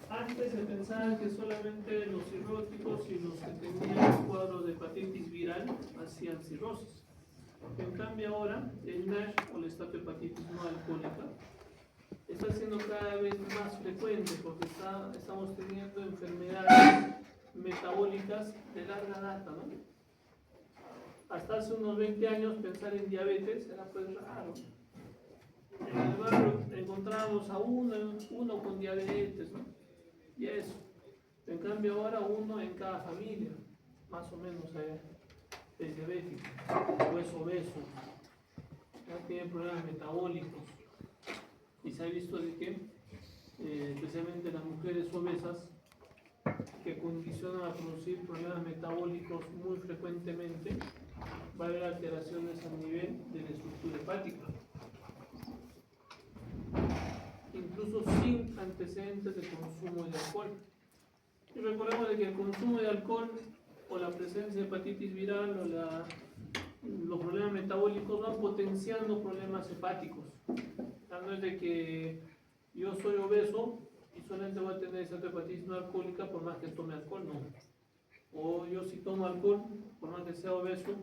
Antes se pensaba que solamente los cirróticos y los que tenían un cuadro de hepatitis viral hacían cirrosis. En cambio ahora, el NASH o la esteatohepatitis no alcohólica está siendo cada vez más frecuente porque estamos teniendo enfermedades metabólicas de larga data, ¿no? Hasta hace unos 20 años pensar en diabetes era pues raro. En el barrio encontrábamos a uno con diabetes, ¿no? Y eso. En cambio ahora uno en cada familia, más o menos es diabético, o es obeso, ya tiene problemas metabólicos. Y se ha visto de que, especialmente las mujeres obesas, que condicionan a producir problemas metabólicos muy frecuentemente, va a haber alteraciones a nivel de la estructura hepática, incluso sin antecedentes de consumo de alcohol. Y recordemos de que el consumo de alcohol o la presencia de hepatitis viral o los problemas metabólicos van potenciando problemas hepáticos. No es de que yo soy obeso y solamente voy a tener esa hepatitis no alcohólica por más que tome alcohol, no. O yo si tomo alcohol, por más que sea obeso,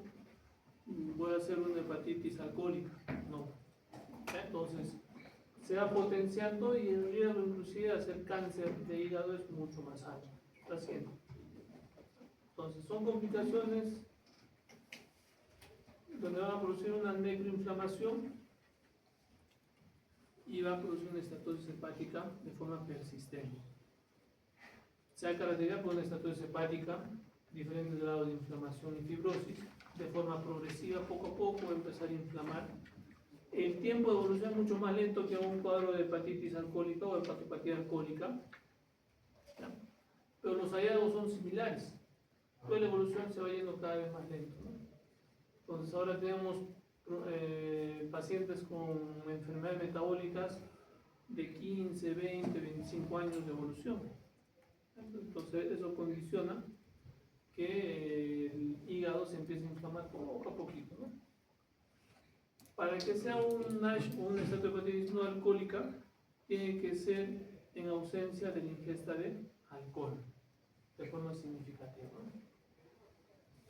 voy a hacer una hepatitis alcohólica, no. Entonces, se va potenciando y el riesgo inclusive de hacer cáncer de hígado es mucho más alto. Está haciendo. Entonces, son complicaciones donde van a producir una necroinflamación y va a producir una estatosis hepática de forma persistente. Se ha caracterizado por una estatosis hepática, diferentes grados de inflamación y fibrosis, de forma progresiva, poco a poco va a empezar a inflamar. El tiempo de evolución es mucho más lento que un cuadro de hepatitis alcohólica o hepatopatía alcohólica, ¿ya? Pero los hallazgos son similares, pero la evolución se va yendo cada vez más lento, ¿no? Entonces ahora tenemos pacientes con enfermedades metabólicas de 15, 20, 25 años de evolución. Entonces eso condiciona que el hígado se empiece a inflamar poco a poquito, ¿no? Para que sea un NASH o una esteatohepatitis no alcohólica, tiene que ser en ausencia de la ingesta de alcohol, de forma significativa, ¿no?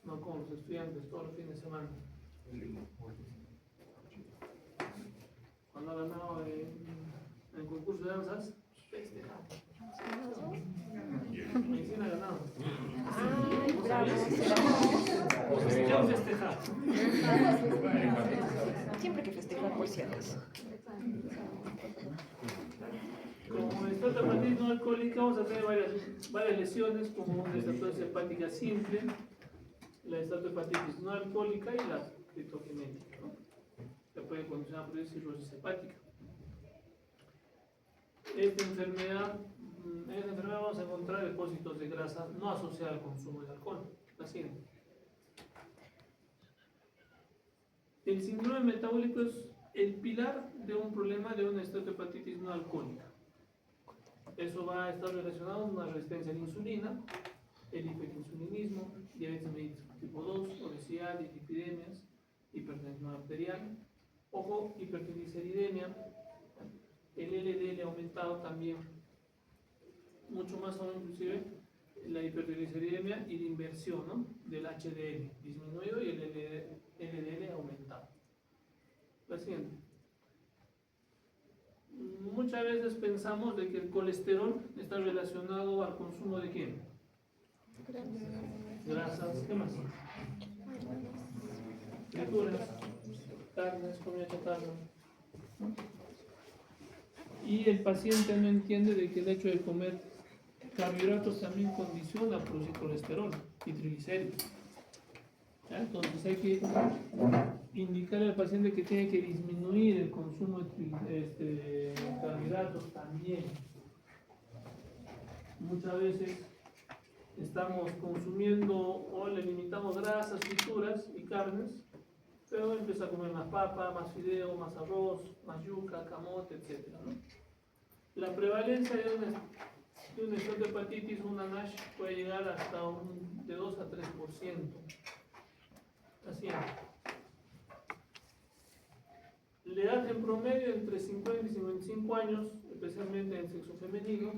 No como los estudiantes todos los fines de semana. Cuando ha ganado en el concurso de danzas, festejar. Medicina ha ganado. Ay, bravo. ¿Qué festejar? Siempre que festejar, por si acaso. Como esteatohepatitis no alcohólica vamos a tener varias lesiones como una estatosis hepática simple, la estatohepatitis no alcohólica y la criptogenética, ¿no? Que puede condicionar a producir cirrosis hepática. Esta enfermedad vamos a encontrar depósitos de grasa no asociados al consumo de alcohol. La siguiente. El síndrome metabólico es el pilar de un problema de una esteatohepatitis no alcohólica. Eso va a estar relacionado con una resistencia a la insulina, el hiperinsulinismo, diabetes mellitus tipo 2, obesidad, dislipidemias, hipertensión arterial, ojo, hipertrigliceridemia, el LDL aumentado también, mucho más aún inclusive la hipertrigliceridemia y la inversión, ¿no?, del HDL disminuido y el LDL aumentado. La siguiente. Muchas veces pensamos de que el colesterol está relacionado al consumo de ¿qué? Grasas, ¿qué más? Frituras, carnes, comida chatarra. Y el paciente no entiende de que el hecho de comer carbohidratos también condiciona producir colesterol y triglicéridos. Entonces hay que indicarle al paciente que tiene que disminuir el consumo de carbohidratos también. Muchas veces estamos consumiendo o le limitamos grasas, frituras y carnes, pero empieza a comer más papa, más fideo, más arroz, más yuca, camote, etc., ¿no? La prevalencia de una esteatohepatitis, una NASH, puede llegar hasta de 2 a 3%. Así es. La edad en promedio entre 50 y 55 años, especialmente en el sexo femenino,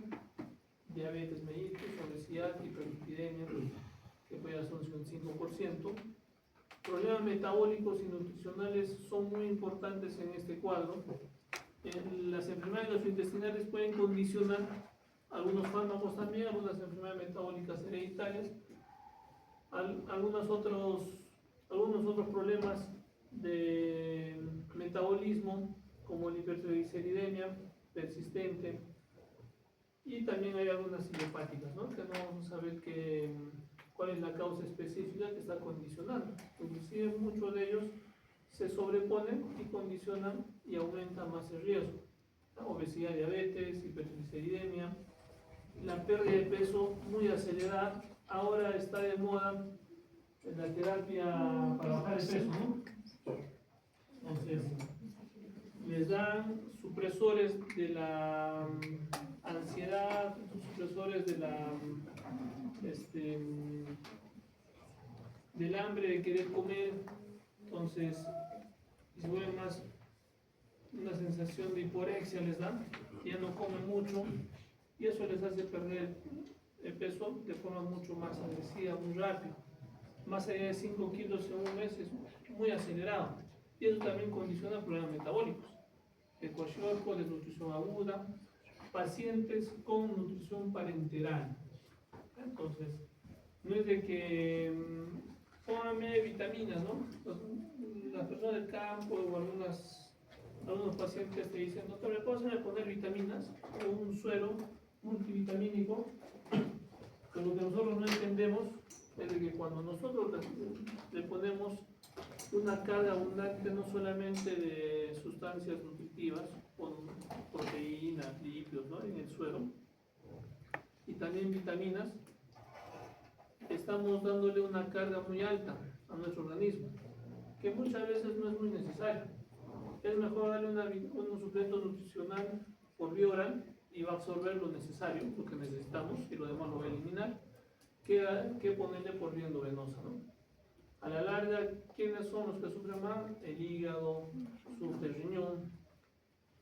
diabetes mellitus, obesidad, hiperlipidemia, que puede ser un 5%. Problemas metabólicos y nutricionales son muy importantes en este cuadro. Las enfermedades gastrointestinales pueden condicionar algunos fármacos también, algunas enfermedades metabólicas hereditarias, algunos otros problemas de metabolismo, como la hipertrigliceridemia persistente, y también hay algunas idiopáticas, ¿no? Que no vamos a saber cuál es la causa específica que está condicionando. Inclusive muchos de ellos se sobreponen y condicionan y aumentan más el riesgo. La obesidad, diabetes, hipertrigliceridemia, la pérdida de peso muy acelerada. Ahora está de moda la terapia para bajar el peso, ¿no? Entonces, les dan supresores de la ansiedad, supresores de del hambre de querer comer. Entonces, se vuelve más una sensación de hiporexia, les da, ya no comen mucho, y eso les hace perder el peso de forma mucho más agresiva, muy rápido. Más allá de 5 kilos en un mes es muy acelerado, y eso también condiciona problemas metabólicos, de kwashiorkor, desnutrición aguda, pacientes con nutrición parenteral. Entonces, no es de que póngame vitaminas, ¿no? Las personas del campo o algunos pacientes te dicen, doctor, ¿me puedo hacer poner vitaminas o un suero multivitamínico? Pero lo que nosotros no entendemos es de que cuando nosotros le ponemos una carga abundante no solamente de sustancias nutritivas, con proteínas, lípidos, ¿no? En el suero, y también vitaminas, estamos dándole una carga muy alta a nuestro organismo, que muchas veces no es muy necesario. Es mejor darle un suplemento nutricional por vía oral y va a absorber lo necesario, lo que necesitamos, y lo demás lo va a eliminar, que ponerle por vía endovenosa, ¿no? A la larga, ¿quiénes son los que sufren más? El hígado, sufre el riñón.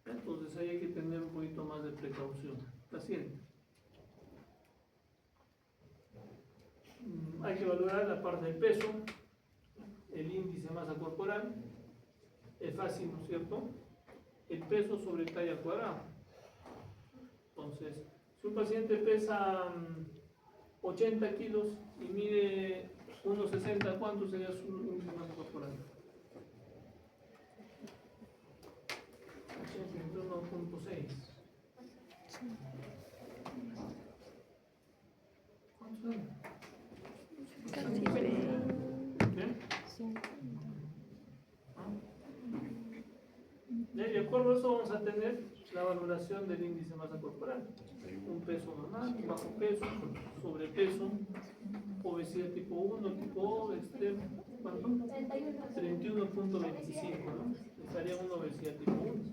Entonces ahí hay que tener un poquito más de precaución. La siguiente. Hay que valorar la parte del peso, el índice de masa corporal. Es fácil, ¿no es cierto? El peso sobre talla al cuadrado. Entonces, si un paciente pesa 80 kilos y mide 1,60, ¿cuánto sería su índice de masa corporal? 1,6. ¿Cuántos son? Casi breve. ¿Qué? Sí. De acuerdo a eso vamos a tener la valoración del índice de masa corporal. Un peso normal, un bajo peso, sobrepeso, obesidad tipo 1, tipo O, extremo, ¿cuánto? 31.25, ¿no? Estaría una obesidad tipo 1.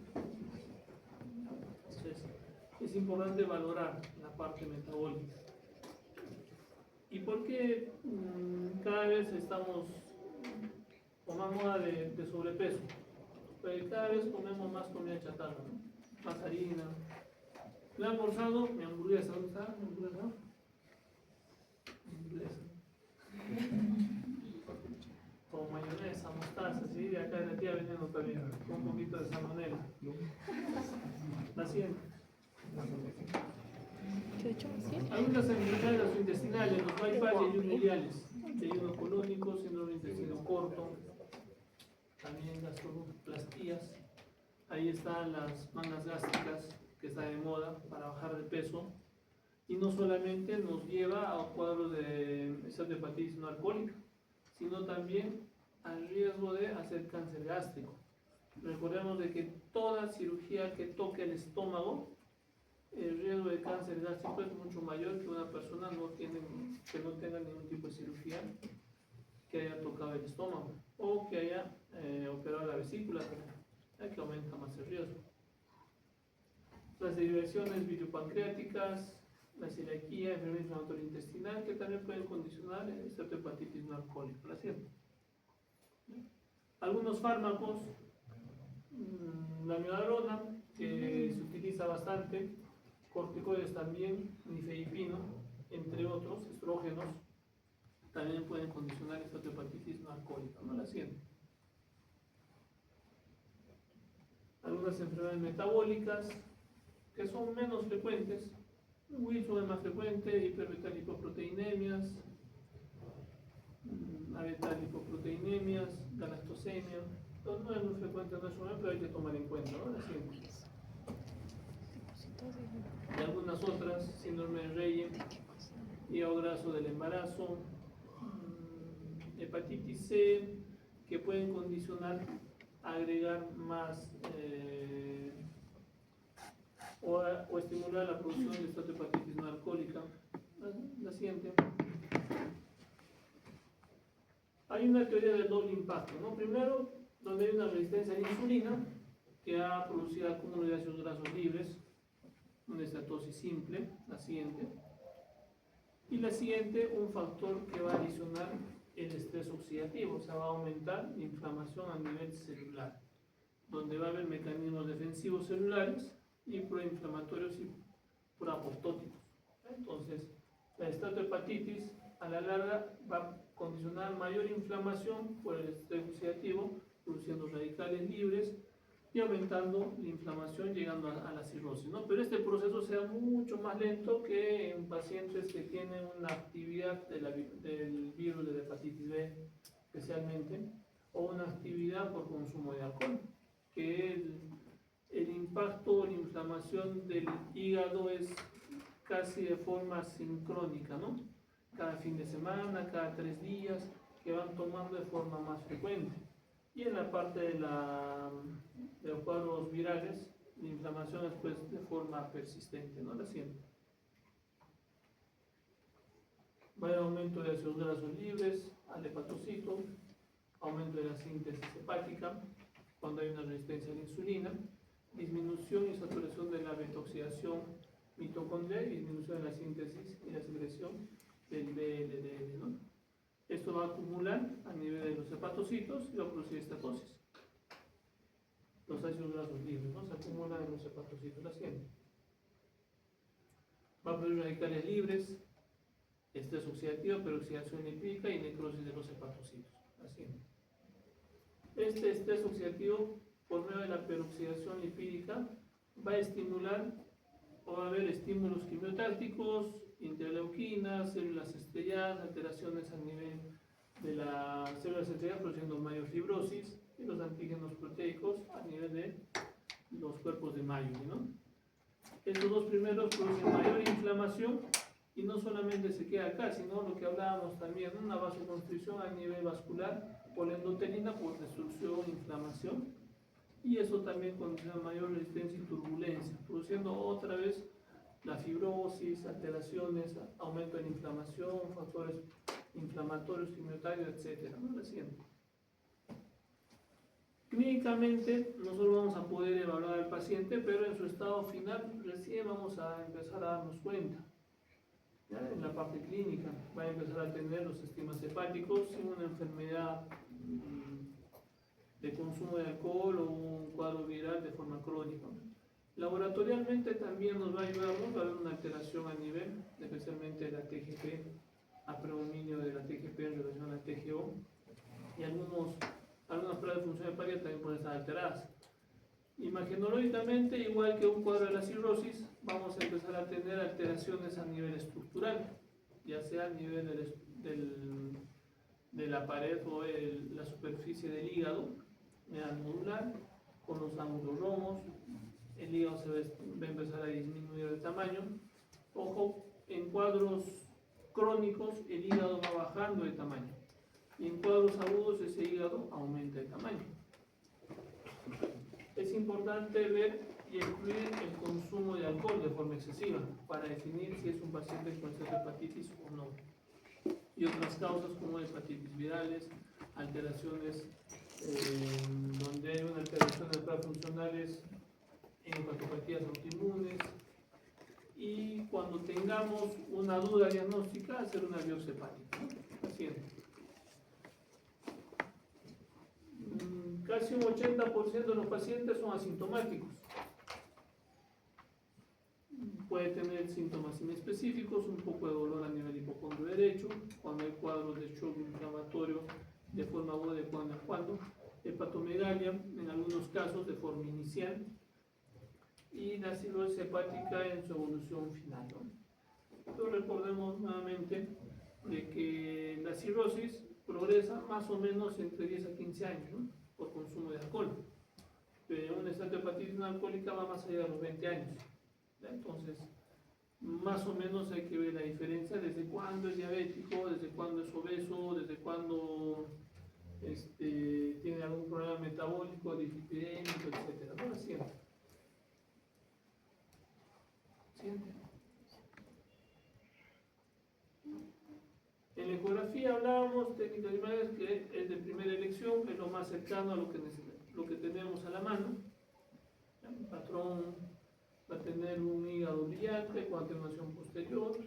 Entonces, es importante valorar la parte metabólica. ¿Y por qué cada vez estamos con más moda de sobrepeso? Porque cada vez comemos más comida chatarra, ¿no? Más harina. ¿Me he almorzado? Mi hamburguesa, ¿dónde está? ¿Mi hamburguesa? Hamburguesa. Con mayonesa, mostaza, ¿sí? De acá de la tía vendiendo también, con un poquito de salmonela. La siguiente. Algunas enfermedades gastrointestinales, los bypass y ayuno biliares, ayuno colónico, síndrome de intestino corto, también gastroplastías. Ahí están las mangas gástricas, que está de moda para bajar de peso, y no solamente nos lleva a cuadros de hepatitis no alcohólica, sino también al riesgo de hacer cáncer gástrico. Recordemos de que toda cirugía que toque el estómago, el riesgo de cáncer gástrico es mucho mayor que una persona que no tenga ningún tipo de cirugía que haya tocado el estómago o que haya operado la vesícula, que aumenta más el riesgo. Las derivaciones videopancreáticas, la celiaquía, enfermedad inflamatoria intestinal, que también pueden condicionar esta hepatitis no alcohólica. ¿La cierto? Algunos fármacos, la miodarona, que se utiliza bastante corticoides también, nifedipino, entre otros, estrógenos, también pueden condicionar esta hepatitis no alcohólica, ¿no? La siguiente. Algunas enfermedades metabólicas que son menos frecuentes. Wilson es más frecuente, hiperbetal lipoproteinemias, abetal lipoproteinemias, galactosemia. Entonces, no es muy frecuente en nuestro momento, pero hay que tomar en cuenta, ¿no? La siguiente. Y algunas otras, síndrome de Reye, hígado graso del embarazo, hepatitis C, que pueden condicionar agregar más o estimular la producción de esta hepatitis no alcohólica. La siguiente. Hay una teoría del doble impacto, ¿no? Primero, donde hay una resistencia a la insulina que ha producido acúmulo de ácidos grasos libres, una estatosis simple, la siguiente. Y la siguiente, un factor que va a adicionar el estrés oxidativo, o sea, va a aumentar la inflamación a nivel celular, donde va a haber mecanismos defensivos celulares y proinflamatorios y proapoptóticos. Entonces, la estatohepatitis a la larga va a condicionar mayor inflamación por el estrés oxidativo, produciendo radicales libres y aumentando la inflamación, llegando a la cirrosis, ¿no? Pero este proceso sea mucho más lento que en pacientes que tienen una actividad del virus de la hepatitis B, especialmente, o una actividad por consumo de alcohol, que el impacto, la inflamación del hígado es casi de forma sincrónica, ¿no? Cada fin de semana, cada 3 días, que van tomando de forma más frecuente. Y en la parte de los cuadros virales, la inflamación es pues de forma persistente, ¿no? La siguiente. Va a haber aumento de ácidos grasos libres al hepatocito, aumento de la síntesis hepática, cuando hay una resistencia a la insulina, disminución y saturación de la beta-oxidación mitocondrial y disminución de la síntesis y la secreción del VLDL, ¿no? Esto va a acumular a nivel de los hepatocitos y va a producir estatosis. Los ácidos grasos libres, ¿no? Se acumulan en los hepatocitos. La siguiente. Va a producir radicales libres, estrés oxidativo, peroxidación lipídica y necrosis de los hepatocitos. La siguiente. Este estrés oxidativo, por medio de la peroxidación lipídica, va a estimular o va a haber estímulos quimiotácticos, interleuquinas, células estrelladas, alteraciones a nivel de las células estrelladas produciendo myofibrosis y los antígenos proteicos a nivel de los cuerpos de Mayoli, ¿no? Estos dos primeros producen mayor inflamación y no solamente se queda acá, sino lo que hablábamos también, una vasoconstricción a nivel vascular por la endotelina, por destrucción e inflamación, y eso también condiciona mayor resistencia y turbulencia, produciendo otra vez la fibrosis, alteraciones, aumento de la inflamación, factores inflamatorios, quimiotarios, etc. ¿No? La siguiente. Clínicamente, nosotros vamos a poder evaluar al paciente, pero en su estado final recién vamos a empezar a darnos cuenta. ¿Ya? En la parte clínica va a empezar a tener los esquemas hepáticos sin una enfermedad de consumo de alcohol o un cuadro viral de forma crónica. Laboratorialmente también nos va a ayudar, ¿no? Va a haber una alteración a nivel, especialmente de la TGP, a predominio de la TGP en relación a la TGO, y algunas pruebas de función hepática también pueden estar alteradas. Imagenológicamente, igual que un cuadro de la cirrosis, vamos a empezar a tener alteraciones a nivel estructural, ya sea a nivel de la pared o la superficie del hígado, nodular, con los ángulos romos. El hígado va a empezar a disminuir de tamaño. Ojo, en cuadros crónicos el hígado va bajando de tamaño y en cuadros agudos ese hígado aumenta de tamaño. Es importante ver y excluir el consumo de alcohol de forma excesiva para definir si es un paciente con hepatitis o no. Y otras causas como hepatitis virales, alteraciones donde hay una alteración de pruebas funcionales en hepatopatías autoinmunes, y cuando tengamos una duda diagnóstica, hacer una biopsia hepática, ¿no? Paciente. Casi un 80% de los pacientes son asintomáticos. puede tener síntomas inespecíficos, un poco de dolor a nivel hipocondrio derecho, cuando hay cuadros de shock inflamatorio de forma aguda de cuando en cuando, hepatomegalia, en algunos casos de forma inicial, y la cirrosis hepática en su evolución final, ¿no? Pero recordemos nuevamente de que la cirrosis progresa más o menos entre 10 a 15 años, ¿no? Por consumo de alcohol. Pero una esteatohepatitis no alcohólica va más allá de los 20 años. ¿Ya? Entonces, más o menos hay que ver la diferencia desde cuándo es diabético, desde cuándo es obeso, desde cuándo tiene algún problema metabólico, dislipidémico, etc. Bueno, siempre. En la ecografía hablábamos técnicas de imágenes que es de primera elección, que es lo más cercano a lo que tenemos a la mano. El patrón va a tener un hígado brillante con atenuación posterior,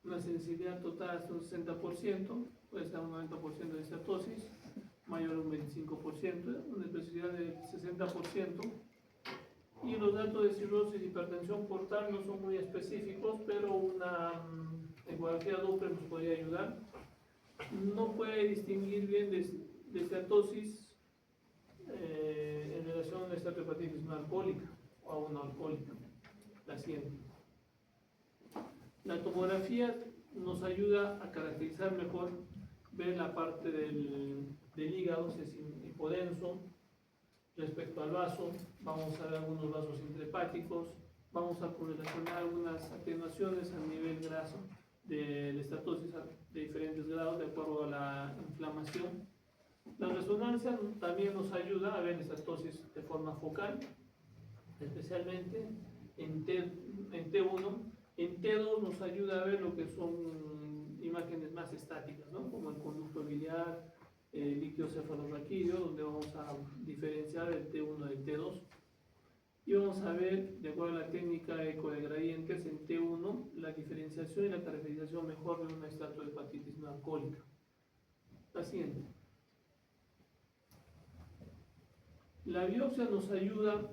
una sensibilidad total hasta un 60%, puede estar un 90% de estatosis, mayor a un 25%, una especificidad del 60%. Y los datos de cirrosis y hipertensión portal no son muy específicos, pero una ecografía Doppler nos podría ayudar. No puede distinguir bien de estatosis en relación a una esteatohepatitis no alcohólica o a una alcohólica. La siguiente. La tomografía nos ayuda a caracterizar mejor, ver la parte del hígado, si es hipodenso. Respecto al vaso, vamos a ver algunos vasos intrahepáticos, vamos a correlacionar algunas atenuaciones a nivel graso de la estatosis de diferentes grados de acuerdo a la inflamación. La resonancia también nos ayuda a ver la estatosis de forma focal, especialmente en T1. En T2 nos ayuda a ver lo que son imágenes más estáticas, ¿no? Como el conducto biliar, el líquido cefalorraquídeo, donde vamos a diferenciar el T1 del T2. Y vamos a ver, de acuerdo a la técnica eco de gradientes, en T1 la diferenciación y la caracterización mejor de una esteatohepatitis no alcohólica. La siguiente. La biopsia nos ayuda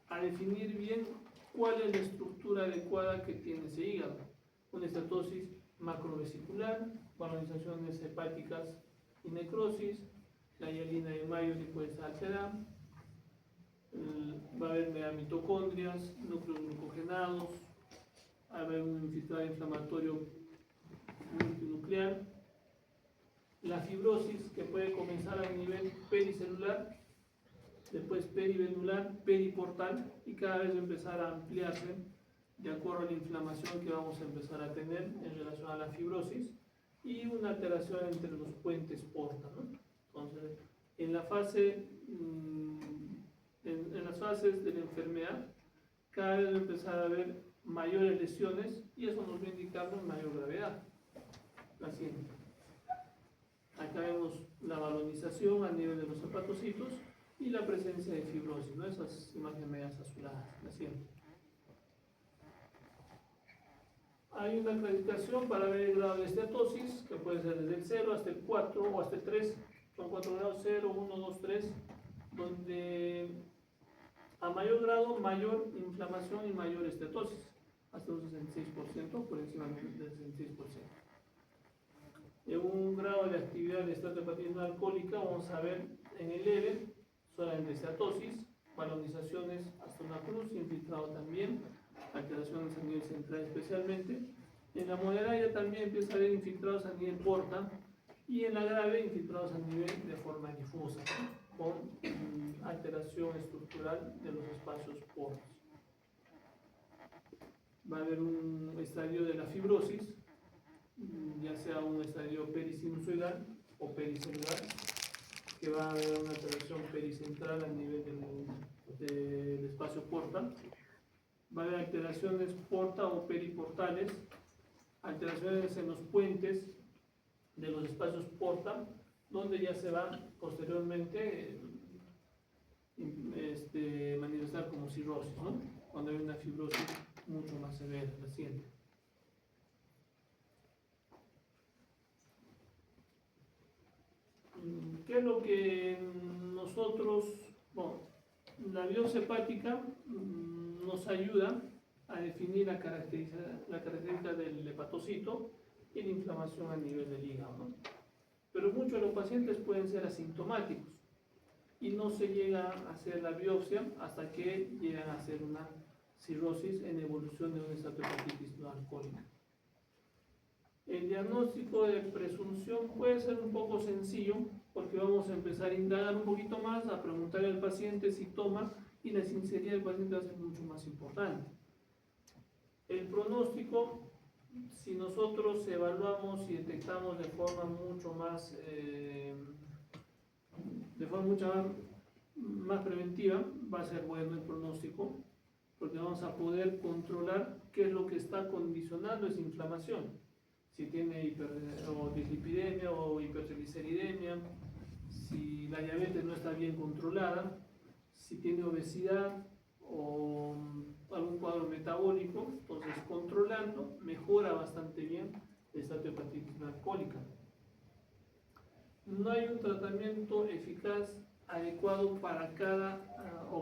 a definir bien cuál es la estructura adecuada que tiene ese hígado. Una estatosis macrovesicular, valorizaciones hepáticas y necrosis, la hialina de Mayoli puede estar alterada, va a haber megamitocondrias, núcleos glucogenados, va a haber un infiltrado inflamatorio multinuclear, la fibrosis que puede comenzar a nivel pericelular, después perivenular, periportal y cada vez empezar a ampliarse de acuerdo a la inflamación que vamos a empezar a tener en relación a la fibrosis y una alteración entre los puentes porta, ¿no? Entonces, en la fase, en las fases de la enfermedad, cada vez va a empezar a haber mayores lesiones y eso nos va a indicar una mayor gravedad. La siguiente. Acá vemos la balonización a nivel de los hepatocitos y la presencia de fibrosis, ¿no? Esas imágenes medias azuladas. La siguiente. Hay una clasificación para ver el grado de estatosis, que puede ser desde el 0 hasta el 4 o hasta el 3. Son 4 grados: 0, 1, 2, 3, donde a mayor grado, mayor inflamación y mayor estatosis, hasta un 66%, por encima del 66%. En un grado de actividad de esteatohepatitis no alcohólica, vamos a ver en el leve, solamente estatosis, balonizaciones hasta una cruz, infiltrado también, alteraciones a nivel central especialmente. En la moderada ya también empieza a haber infiltrados a nivel porta y en la grave infiltrados a nivel de forma difusa, ¿no? Con alteración estructural de los espacios portos. Va a haber un estadio de la fibrosis, ya sea un estadio perisinusoidal o pericelular, que va a haber una alteración pericentral a nivel del espacio porta. Va a haber alteraciones porta o periportales, alteraciones en los puentes de los espacios porta, donde ya se va posteriormente manifestar como cirrosis, ¿no? Cuando hay una fibrosis mucho más severa, reciente. ¿Qué es lo que nosotros, bueno, la biopsia hepática nos ayuda a definir la característica del hepatocito y la inflamación a nivel del hígado, ¿no? Pero muchos de los pacientes pueden ser asintomáticos y no se llega a hacer la biopsia hasta que llegan a hacer una cirrosis en evolución de una esteatohepatitis no alcohólica. El diagnóstico de presunción puede ser un poco sencillo porque vamos a empezar a indagar un poquito más, a preguntarle al paciente si toma, y la sinceridad del paciente va a ser mucho más importante. El pronóstico, si nosotros evaluamos y detectamos de forma mucho más preventiva, va a ser bueno el pronóstico, porque vamos a poder controlar qué es lo que está condicionando esa inflamación. Si tiene dislipidemia o hipertrigliceridemia, si la diabetes no está bien controlada, si tiene obesidad o algún cuadro metabólico. Entonces, controlando mejora bastante bien la esteatohepatitis no alcohólica. No hay un tratamiento eficaz adecuado para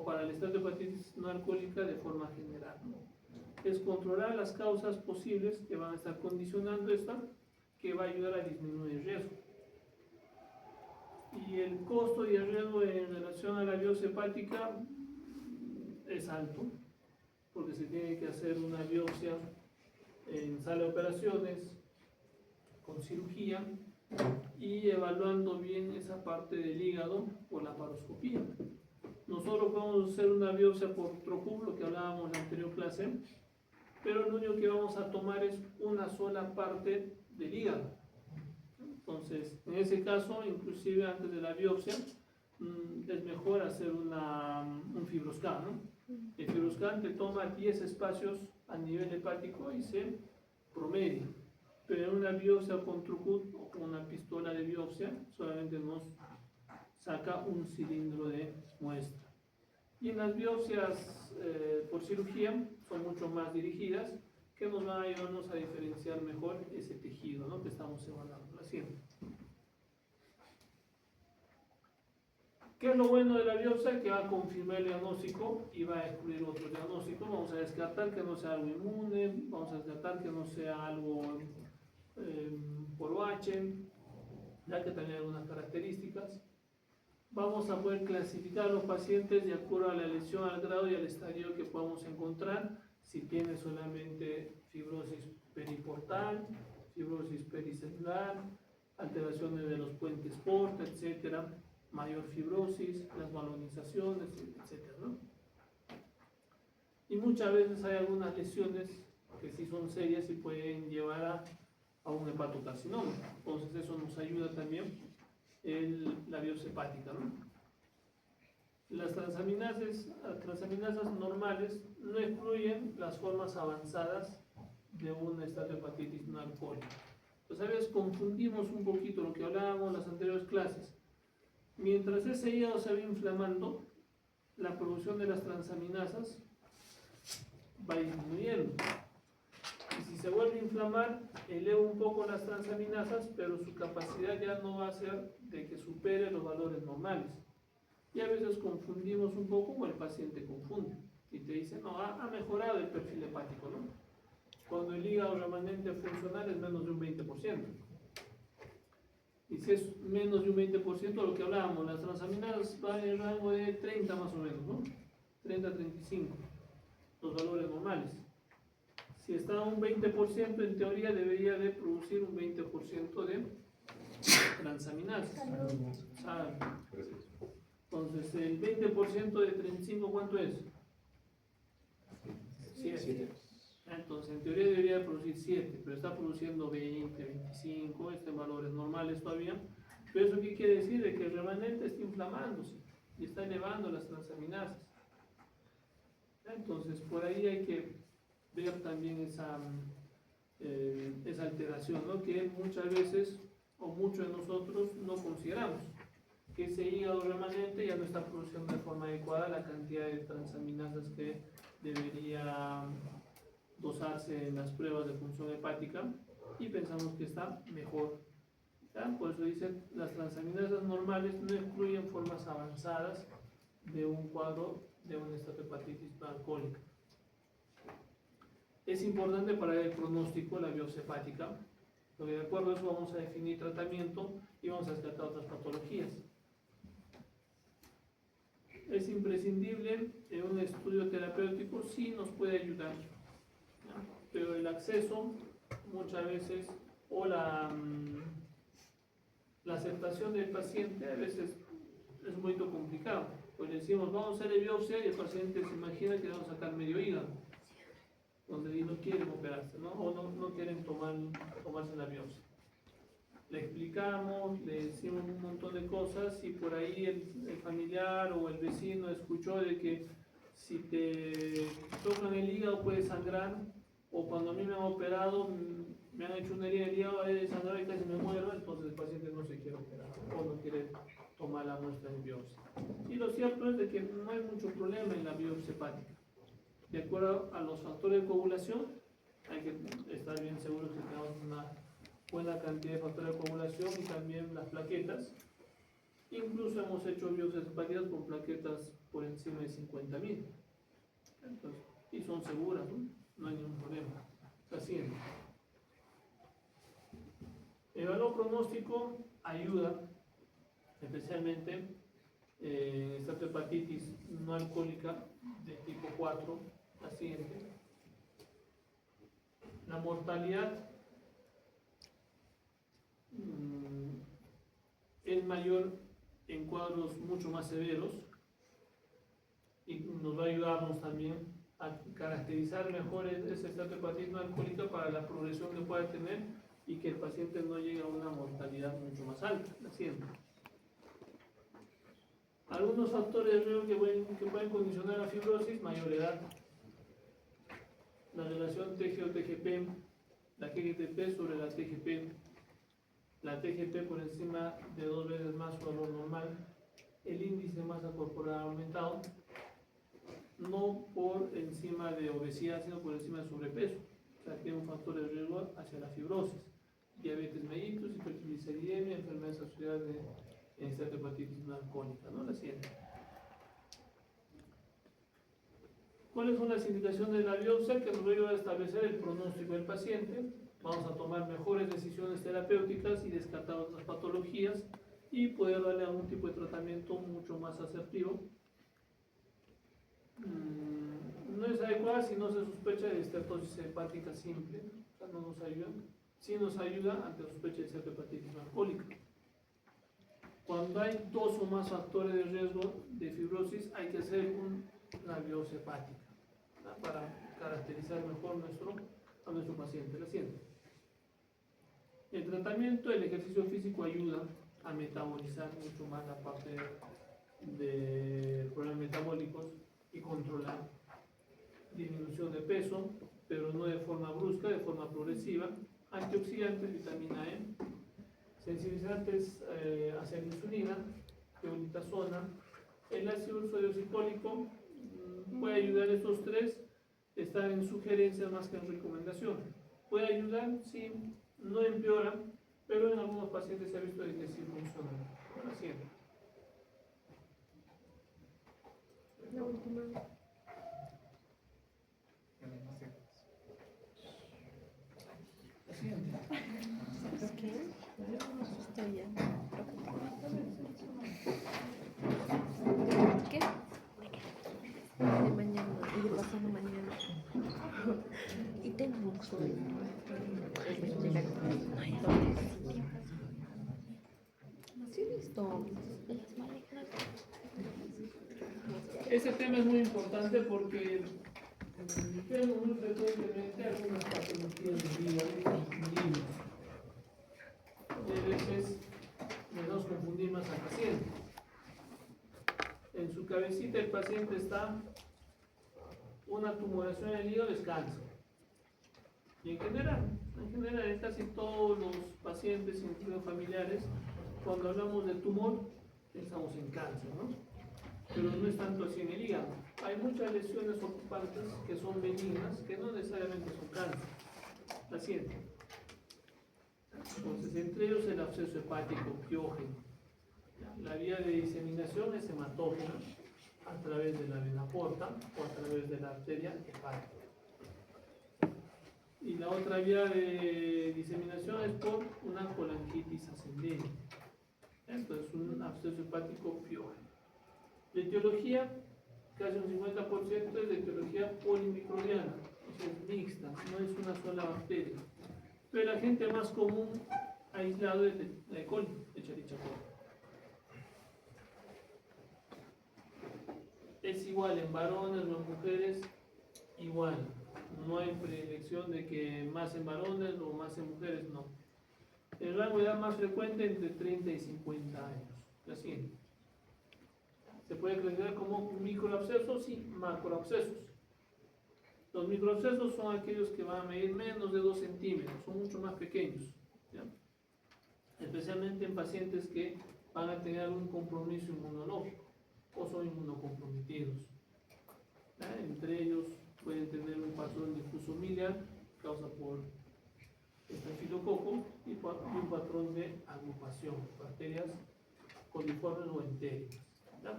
para la esteatohepatitis no alcohólica de forma general, ¿no? Es controlar las causas posibles que van a estar condicionando esta, que va a ayudar a disminuir el riesgo. Y el costo y el riesgo en relación a la biopsia hepática es alto, porque se tiene que hacer una biopsia en sala de operaciones, con cirugía, y evaluando bien esa parte del hígado por la paroscopía. Nosotros podemos hacer una biopsia por TROCUP, lo que hablábamos en la anterior clase, pero lo único que vamos a tomar es una sola parte del hígado. Entonces, en ese caso, inclusive antes de la biopsia, es mejor hacer un fibroscan, ¿no? El fibroscan te toma 10 espacios a nivel hepático y se promedia. Pero en una biopsia con TRUCUT o con una pistola de biopsia, solamente nos saca un cilindro de muestra. Y en las biopsias por cirugía son mucho más dirigidas, que nos van a ayudarnos a diferenciar mejor ese tejido, ¿no?, que estamos evaluando, haciendo. ¿Qué es lo bueno de la biopsia? Que va a confirmar el diagnóstico y va a excluir otros diagnósticos. Vamos a descartar que no sea algo inmune, vamos a descartar que no sea algo por OH, ya que también hay algunas características. Vamos a poder clasificar a los pacientes de acuerdo a la lesión, al grado y al estadio que podamos encontrar. Si tiene solamente fibrosis periportal, fibrosis pericelular, alteraciones de los puentes porta, etcétera, mayor fibrosis, las balonizaciones, etcétera, ¿no? Y muchas veces hay algunas lesiones que sí son serias y pueden llevar a un hepatocarcinoma. Entonces eso nos ayuda también la biopsia hepática, ¿no? Las transaminasas normales no excluyen las formas avanzadas de una esteatohepatitis no alcohólica. Pues a veces confundimos un poquito lo que hablábamos en las anteriores clases. Mientras ese hígado se va inflamando, la producción de las transaminasas va disminuyendo. Y si se vuelve a inflamar, eleva un poco las transaminasas, pero su capacidad ya no va a ser de que supere los valores normales. Y a veces confundimos un poco, o el paciente confunde y te dice, no, ha mejorado el perfil hepático, ¿no? Cuando el hígado remanente funcional es menos de un 20%. Y si es menos de un 20%, lo que hablábamos, las transaminasas van en el rango de 30 más o menos, ¿no? 30 a 35, los valores normales. Si está a un 20%, en teoría debería de producir un 20% de transaminasas. Entonces, el 20% de 35, ¿cuánto es? 7. Entonces, en teoría debería producir 7, pero está produciendo 20, 25, en valores normales todavía. Pero eso ¿qué quiere decir? De que el remanente está inflamándose y está elevando las transaminasas. Entonces, por ahí hay que ver también esa alteración, ¿no?, que muchas veces o muchos de nosotros no consideramos, que ese hígado remanente ya no está produciendo de forma adecuada la cantidad de transaminasas que debería dosarse en las pruebas de función hepática, y pensamos que está mejor, ¿ya? Por eso dicen, las transaminasas normales no incluyen formas avanzadas de un cuadro de una esteatohepatitis no alcohólica. Es importante para el pronóstico la biopsia hepática, porque de acuerdo a eso vamos a definir tratamiento y vamos a descartar otras patologías. Es imprescindible en un estudio terapéutico, sí nos puede ayudar, ¿ya? Pero el acceso muchas veces o la aceptación del paciente a veces es muy complicado. Pues decimos vamos a hacer biopsia y el paciente se imagina que vamos a sacar medio hígado, donde no quieren operarse, ¿no? O no quieren tomarse la biopsia. Le explicamos, le decimos un montón de cosas y por ahí el familiar o el vecino escuchó de que si te tocan el hígado puede sangrar, o cuando a mí me han operado me han hecho una herida del hígado, he sangrado y casi me muero, entonces el paciente no se quiere operar o no quiere tomar la muestra de biopsia. Y lo cierto es de que no hay mucho problema en la biopsia hepática. De acuerdo a los factores de coagulación, hay que estar bien seguros que tengamos una buena cantidad de factores de coagulación y también las plaquetas. Incluso hemos hecho biopsias hepáticas con plaquetas por encima de 50.000. Y son seguras, ¿no? No hay ningún problema. Paciente. El valor pronóstico ayuda, especialmente en esta hepatitis no alcohólica de tipo 4, la siguiente. La mortalidad es mayor en cuadros mucho más severos y nos va a ayudarnos también a caracterizar mejor esa hepatitis no alcohólica para la progresión que pueda tener y que el paciente no llegue a una mortalidad mucho más alta, la siguiente. Algunos factores de riesgo que pueden condicionar la fibrosis: mayor edad, la relación TG o TGP, la GGTP sobre la TGP, la TGP por encima de 2 veces más su valor normal, el índice de masa corporal aumentado, no por encima de obesidad, sino por encima de sobrepeso. O sea, tiene un factor de riesgo hacia la fibrosis, diabetes mellitus, hipertrigliceridemia, enfermedades asociadas en esta hepatitis no alcohólica, ¿no? La siguiente. ¿Cuáles son las indicaciones de la biopsia? Que nos va a ayudar a establecer el pronóstico del paciente. Vamos a tomar mejores decisiones terapéuticas y descartar otras patologías y poder darle algún tipo de tratamiento mucho más asertivo. No es adecuada si no se sospecha de esteatosis hepática simple, o sea, no nos ayuda. Sí nos ayuda ante sospecha de hepatitis no alcohólica. Cuando hay 2 o más factores de riesgo de fibrosis, hay que hacer una biopsia hepática, ¿no? Para caracterizar mejor a nuestro paciente. La siguiente. El tratamiento del ejercicio físico ayuda a metabolizar mucho más la parte de problemas metabólicos y controlar disminución de peso, pero no de forma brusca, de forma progresiva. Antioxidantes, vitamina E, sensibilizantes hacia la insulina, pioglitazona. El ácido ursodeoxicólico puede ayudar. Estos 3 están en sugerencias más que en recomendación. Puede ayudar, sí, no empeora, pero en algunos pacientes se ha visto de que sí funciona. La siguiente. La última. La siguiente. ¿Qué? Estoy ya preocupada. ¿Qué? De mañana y de pasado mañana. Y tengo un sueño. ¿Sí listo? Este tema es muy importante porque vemos muy frecuentemente algunas patologías del hígado y confundimos. Y a veces nos confundimos al paciente. En su cabecita el paciente está una tumoración del hígado, es cáncer. Y en general, en casi todos los pacientes, incluidos familiares, cuando hablamos de tumor, pensamos en cáncer, ¿no? Pero no es tanto así en el hígado. Hay muchas lesiones ocupantes que son benignas, que no necesariamente son cáncer. La siguiente. Entonces, entre ellos el absceso hepático piógeno. La vía de diseminación es hematógena a través de la vena porta o a través de la arteria hepática. Y la otra vía de diseminación es por una colangitis ascendente. Entonces, un absceso hepático piojo. La etiología, casi un 50% es de etiología polimicrobiana, o sea, es mixta, no es una sola bacteria. Pero el agente más común aislado es la E. coli, Escherichia coli. Es igual en varones o en mujeres, igual. No hay predilección de que más en varones o más en mujeres, no. El rango de edad más frecuente entre 30 y 50 años. La siguiente. Se puede clasificar como microabscesos y macroabscesos. Los microabscesos son aquellos que van a medir menos de 2 centímetros, son mucho más pequeños, ¿ya? Especialmente en pacientes que van a tener algún compromiso inmunológico o son inmunocomprometidos. ¿Ya? Entre ellos pueden tener un patrón difuso miliar, causa por estafilococo, y un patrón de agrupación, bacterias coliformes o entéricas.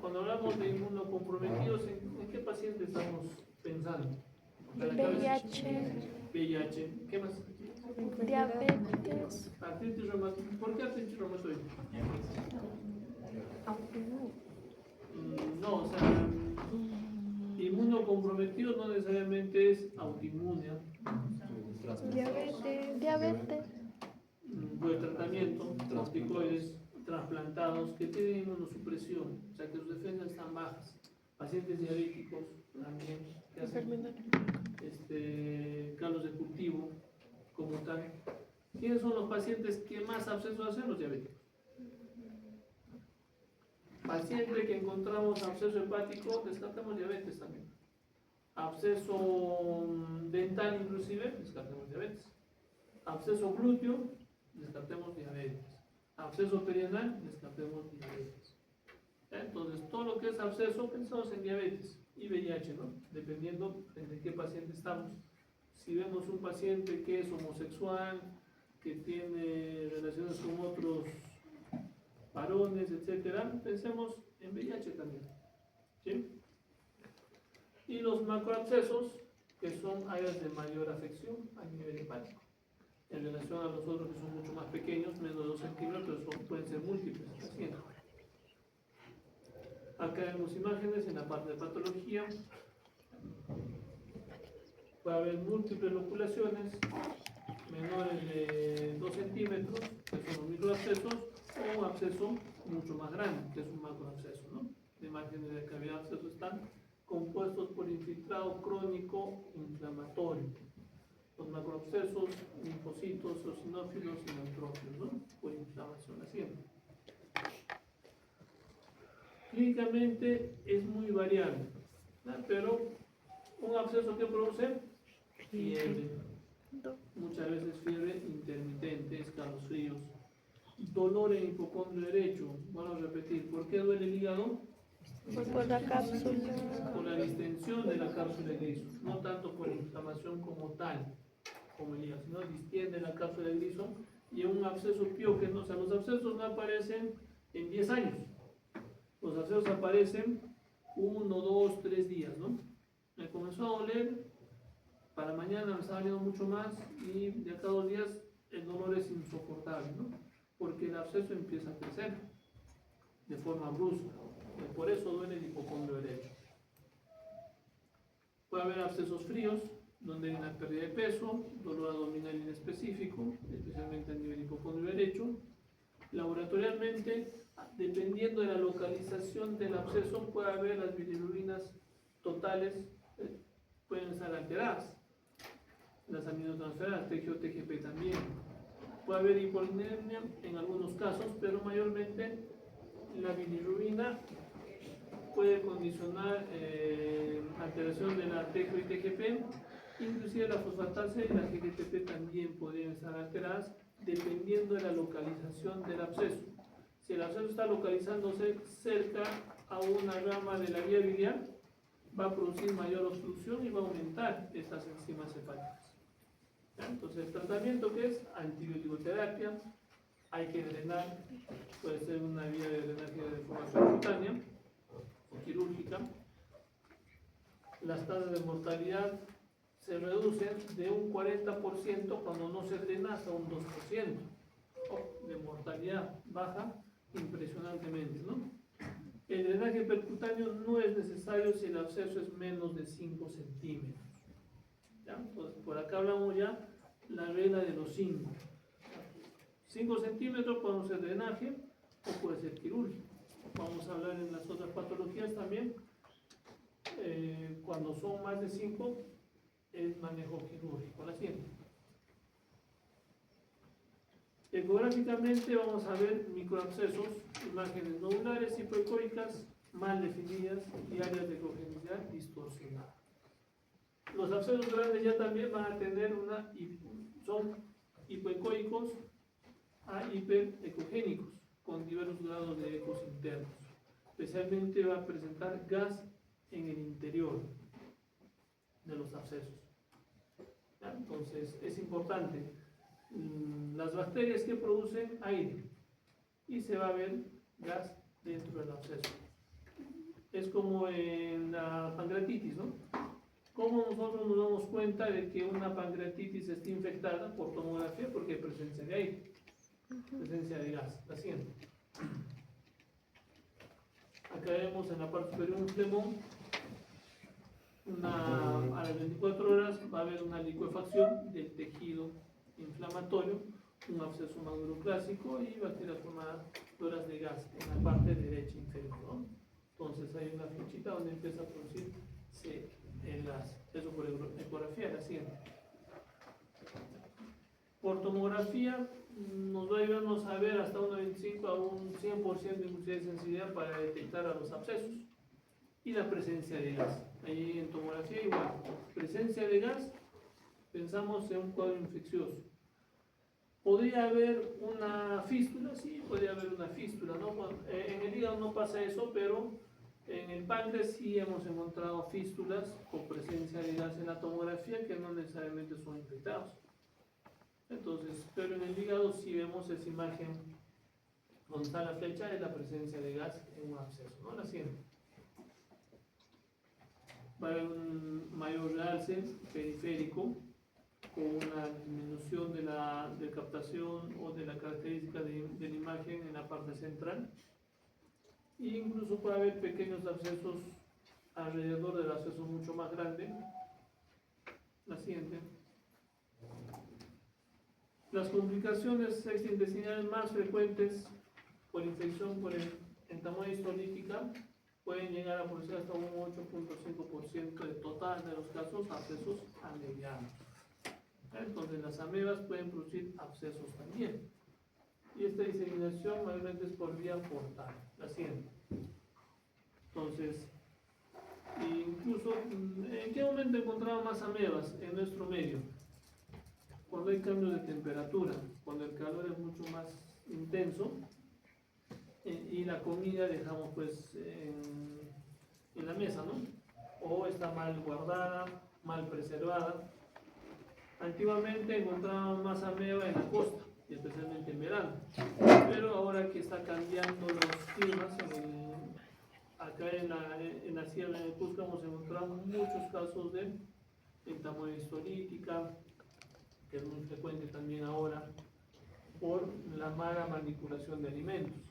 Cuando hablamos de inmunocomprometidos, ¿en qué paciente estamos pensando? VIH, VIH, ¿qué más? diabetes, Artritis reumatoide. ¿Por qué artritis reumatoide? autoinmune. No, o sea, inmunocomprometido no necesariamente es autoinmune. Diabetes, Buen tratamiento, corticoides trasplantados que tienen inmunosupresión, o sea que sus defensas están bajas. Pacientes diabéticos también, que hacen caldos de cultivo como tal. ¿Quiénes son los pacientes que más abscesos hacen? Los diabéticos. Paciente que encontramos absceso hepático, descartamos diabetes también. Absceso dental inclusive, descartemos diabetes. Absceso glúteo, descartemos diabetes. Absceso perianal, descartemos diabetes. Entonces, todo lo que es absceso, pensamos en diabetes y VIH, ¿no? Dependiendo de qué paciente estamos. Si vemos un paciente que es homosexual, que tiene relaciones con otros varones, etcétera, pensemos en VIH también. ¿Sí? Y los macroabscesos, que son áreas de mayor afección a nivel hepático, en relación a los otros que son mucho más pequeños, menos de 2 centímetros, pero pueden ser múltiples. Así. Acá vemos imágenes en la parte de patología. Puede haber múltiples loculaciones menores de 2 centímetros, que son los microabscesos, o un absceso mucho más grande, que es un macroabsceso, ¿no? De márgenes de cavidad de absceso están compuestos por infiltrado crónico inflamatorio. Los macroabscesos, linfocitos, eosinófilos y neutrófilos, ¿no? Por inflamación haciendo. Clínicamente es muy variable, ¿no? Pero un absceso que produce fiebre, muchas veces fiebre intermitente, escalofríos, dolor en hipocondrio derecho. Vamos a repetir, ¿por qué duele el hígado? por la cápsula. Por la distensión de la cápsula de Grisson, no tanto por inflamación como tal, como el hígado, sino distiende la cápsula de Grisson y un absceso piógeno. O sea, los abscesos no aparecen en 10 años, los abscesos aparecen 1, 2, 3 días, ¿no? Me comenzó a doler, para mañana me está doliendo mucho más y de acá a 2 días el dolor es insoportable, ¿no? Porque el absceso empieza a crecer de forma brusca, y por eso duele el hipocondrio derecho. Puede haber abscesos fríos, donde hay una pérdida de peso, dolor abdominal inespecífico, especialmente a nivel hipocondrio derecho. Laboratorialmente, dependiendo de la localización del absceso, puede haber las bilirubinas totales, pueden estar alteradas. Las aminotransferadas, TGO-TGP también. Puede haber hipolinemia en algunos casos, pero mayormente la bilirrubina puede condicionar alteración de la TGO y TGP, inclusive la fosfatasa y la GGTP también podrían estar alteradas dependiendo de la localización del absceso. Si el absceso está localizándose cerca a una rama de la vía biliar, va a producir mayor obstrucción y va a aumentar estas enzimas hepáticas. Entonces, el tratamiento que es antibiótico-terapia, hay que drenar, puede ser una vía de drenaje de forma percutánea o quirúrgica. Las tasas de mortalidad se reducen de un 40% cuando no se drena hasta un 2%. De mortalidad baja impresionantemente, ¿no? El drenaje percutáneo no es necesario si el absceso es menos de 5 centímetros. ¿Ya? Entonces, por acá hablamos ya la regla de los 5. 5 centímetros podemos hacer drenaje o puede ser quirúrgico. Vamos a hablar en las otras patologías también. Cuando son más de 5, es manejo quirúrgico. La siguiente. Ecográficamente vamos a ver microabscesos, imágenes nodulares hipoecóicas mal definidas y áreas de ecogenicidad distorsionadas. Los abscesos grandes ya también van a tener son hipoecoicos a hiperecogénicos con diversos grados de ecos internos. Especialmente va a presentar gas en el interior de los abscesos. ¿Ya? Entonces es importante las bacterias que producen aire y se va a ver gas dentro del absceso. Es como en la pancreatitis, ¿no? ¿Cómo nosotros nos damos cuenta de que una pancreatitis está infectada por tomografía? Porque hay presencia de aire, presencia de gas. La siguiente. Acá vemos en la parte superior un flemón. A las 24 horas va a haber una licuefacción del tejido inflamatorio, un absceso maduro clásico y bacterias formadoras de gas en la parte derecha inferior, ¿no? Entonces hay una fichita donde empieza a producirse el gas. Eso por ecografía. La siguiente. Por tomografía nos va a ayudarnos a ver hasta un 95 a un 100% de sensibilidad para detectar a los abscesos y la presencia de gas. Ahí en tomografía igual, presencia de gas, pensamos en un cuadro infeccioso. ¿Podría haber una fístula? Sí, podría haber una fístula, ¿no? En el hígado no pasa eso, pero en el páncreas sí hemos encontrado fístulas con presencia de gas en la tomografía que no necesariamente son infectados. Entonces, pero en el hígado sí vemos esa imagen donde está la flecha de la presencia de gas en un absceso, ¿no? La siguiente. Va a haber un mayor realce periférico con una disminución de la captación o de la característica de la imagen en la parte central. E incluso puede haber pequeños abscesos alrededor del absceso mucho más grande. La siguiente. Las complicaciones extraintestinales más frecuentes por infección por entamoeba histolítica pueden llegar a producir hasta un 8.5% de total de los casos abscesos amebianos. Entonces las amebas pueden producir abscesos también. Y esta diseminación mayormente es por vía portal. La siguiente. Entonces, incluso, ¿en qué momento encontramos más amebas en nuestro medio? Cuando hay cambios de temperatura, cuando el calor es mucho más intenso y la comida dejamos pues en la mesa, ¿no? O está mal guardada, mal preservada. Antiguamente encontrábamos más ameba en la costa, y especialmente en verano, pero ahora que está cambiando los climas, acá en la sierra de Cusco hemos encontrado muchos casos de entamoeba histolítica, que es muy frecuente también ahora, por la mala manipulación de alimentos.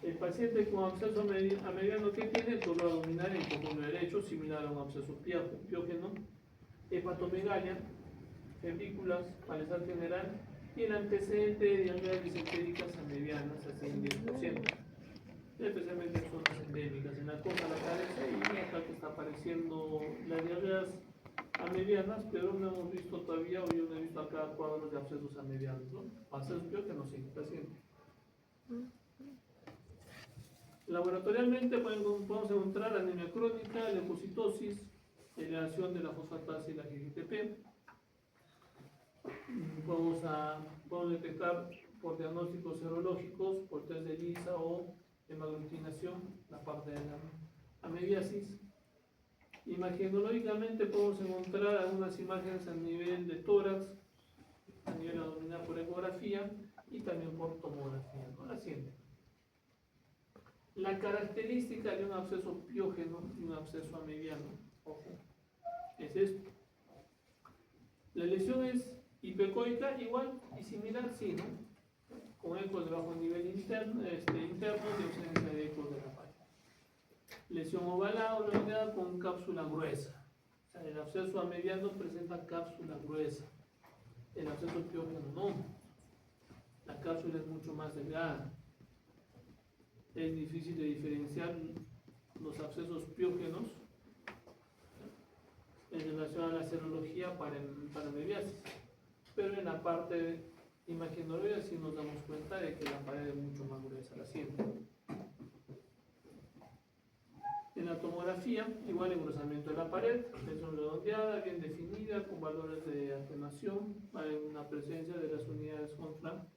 El paciente con absceso amebiano, ¿qué tiene? Dolor abdominal en el columno derecho, similar a un absceso piógeno, hepatomegalia, febrículas, malestar general y el antecedente de diarreas disentéricas amebianas hasta el 10%, especialmente en zonas endémicas. En la costa la carece y acá que está apareciendo las diarreas amebianas, pero no hemos visto todavía, o yo no he visto acá cuadros de abscesos amebianos, ¿no? Abscesos piógenos sí, paciente. Laboratorialmente podemos encontrar anemia crónica, leucocitosis, elevación de la fosfatasa y la GGTP. Podemos detectar por diagnósticos serológicos, por test de ELISA o hemaglutinación, la parte de la amebiasis. Imagenológicamente podemos encontrar algunas imágenes a nivel de tórax, a nivel abdominal por ecografía y también por tomografía, ¿no? La siguiente. La característica de un absceso piógeno y un absceso amebiano, ojo, es esto. La lesión es hipecoica, igual y similar, sí, ¿no? Con ecos de bajo nivel interno de ausencia de ecos de la pared. Lesión ovalada o redondeada con cápsula gruesa. O sea, el absceso a mediano presenta cápsula gruesa. El absceso piógeno no. La cápsula es mucho más delgada. Es difícil de diferenciar los abscesos piógenos en relación a la serología para mediasis. Pero en la parte imagenologia sí nos damos cuenta de que la pared es mucho más gruesa, la siente. En la tomografía, igual engrosamiento de la pared, lesión redondeada, bien definida, con valores de atenuación, hay una presencia de las unidades contra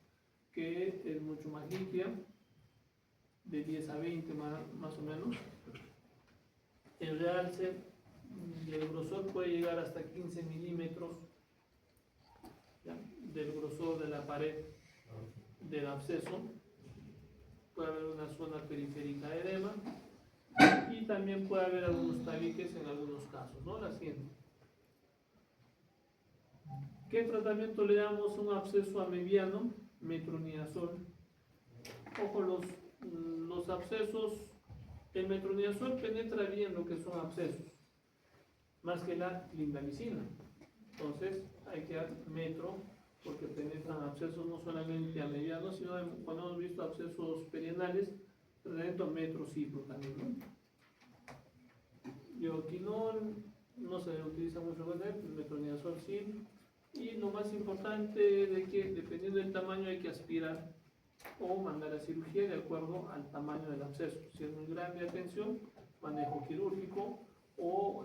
que es mucho más líquida, de 10 a 20 más o menos. El realce y el grosor puede llegar hasta 15 milímetros, ¿ya?, del grosor de la pared del absceso. Puede haber una zona periférica de edema y también puede haber algunos tabiques en algunos casos, ¿no? La siguiente. ¿Qué tratamiento le damos a un absceso a mediano? Metronidazol. Ojo, los abscesos, el metronidazol penetra bien lo que son abscesos, más que la clindamicina. Entonces hay que dar metro, porque penetran abscesos no solamente a medianos, sino cuando hemos visto abscesos perianales, tratamiento metrocipro también, ¿no? Dioquinol no se utiliza muy frecuentemente, metronidazol sí. Y lo más importante de que dependiendo del tamaño hay que aspirar o mandar a cirugía de acuerdo al tamaño del absceso. Si es muy grande, atención, manejo quirúrgico, o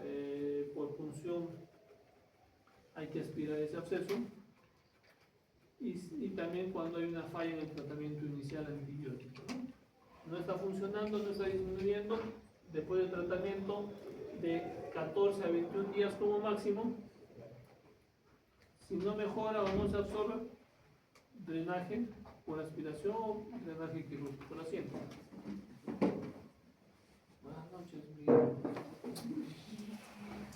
por función hay que aspirar ese absceso. Y también cuando hay una falla en el tratamiento inicial antibiótico, ¿no? No está funcionando, no está disminuyendo, después del tratamiento de 14 a 21 días como máximo. Si no mejora o no se absorbe, drenaje por aspiración o drenaje quirúrgico. Lo siento. Buenas noches, Miguel.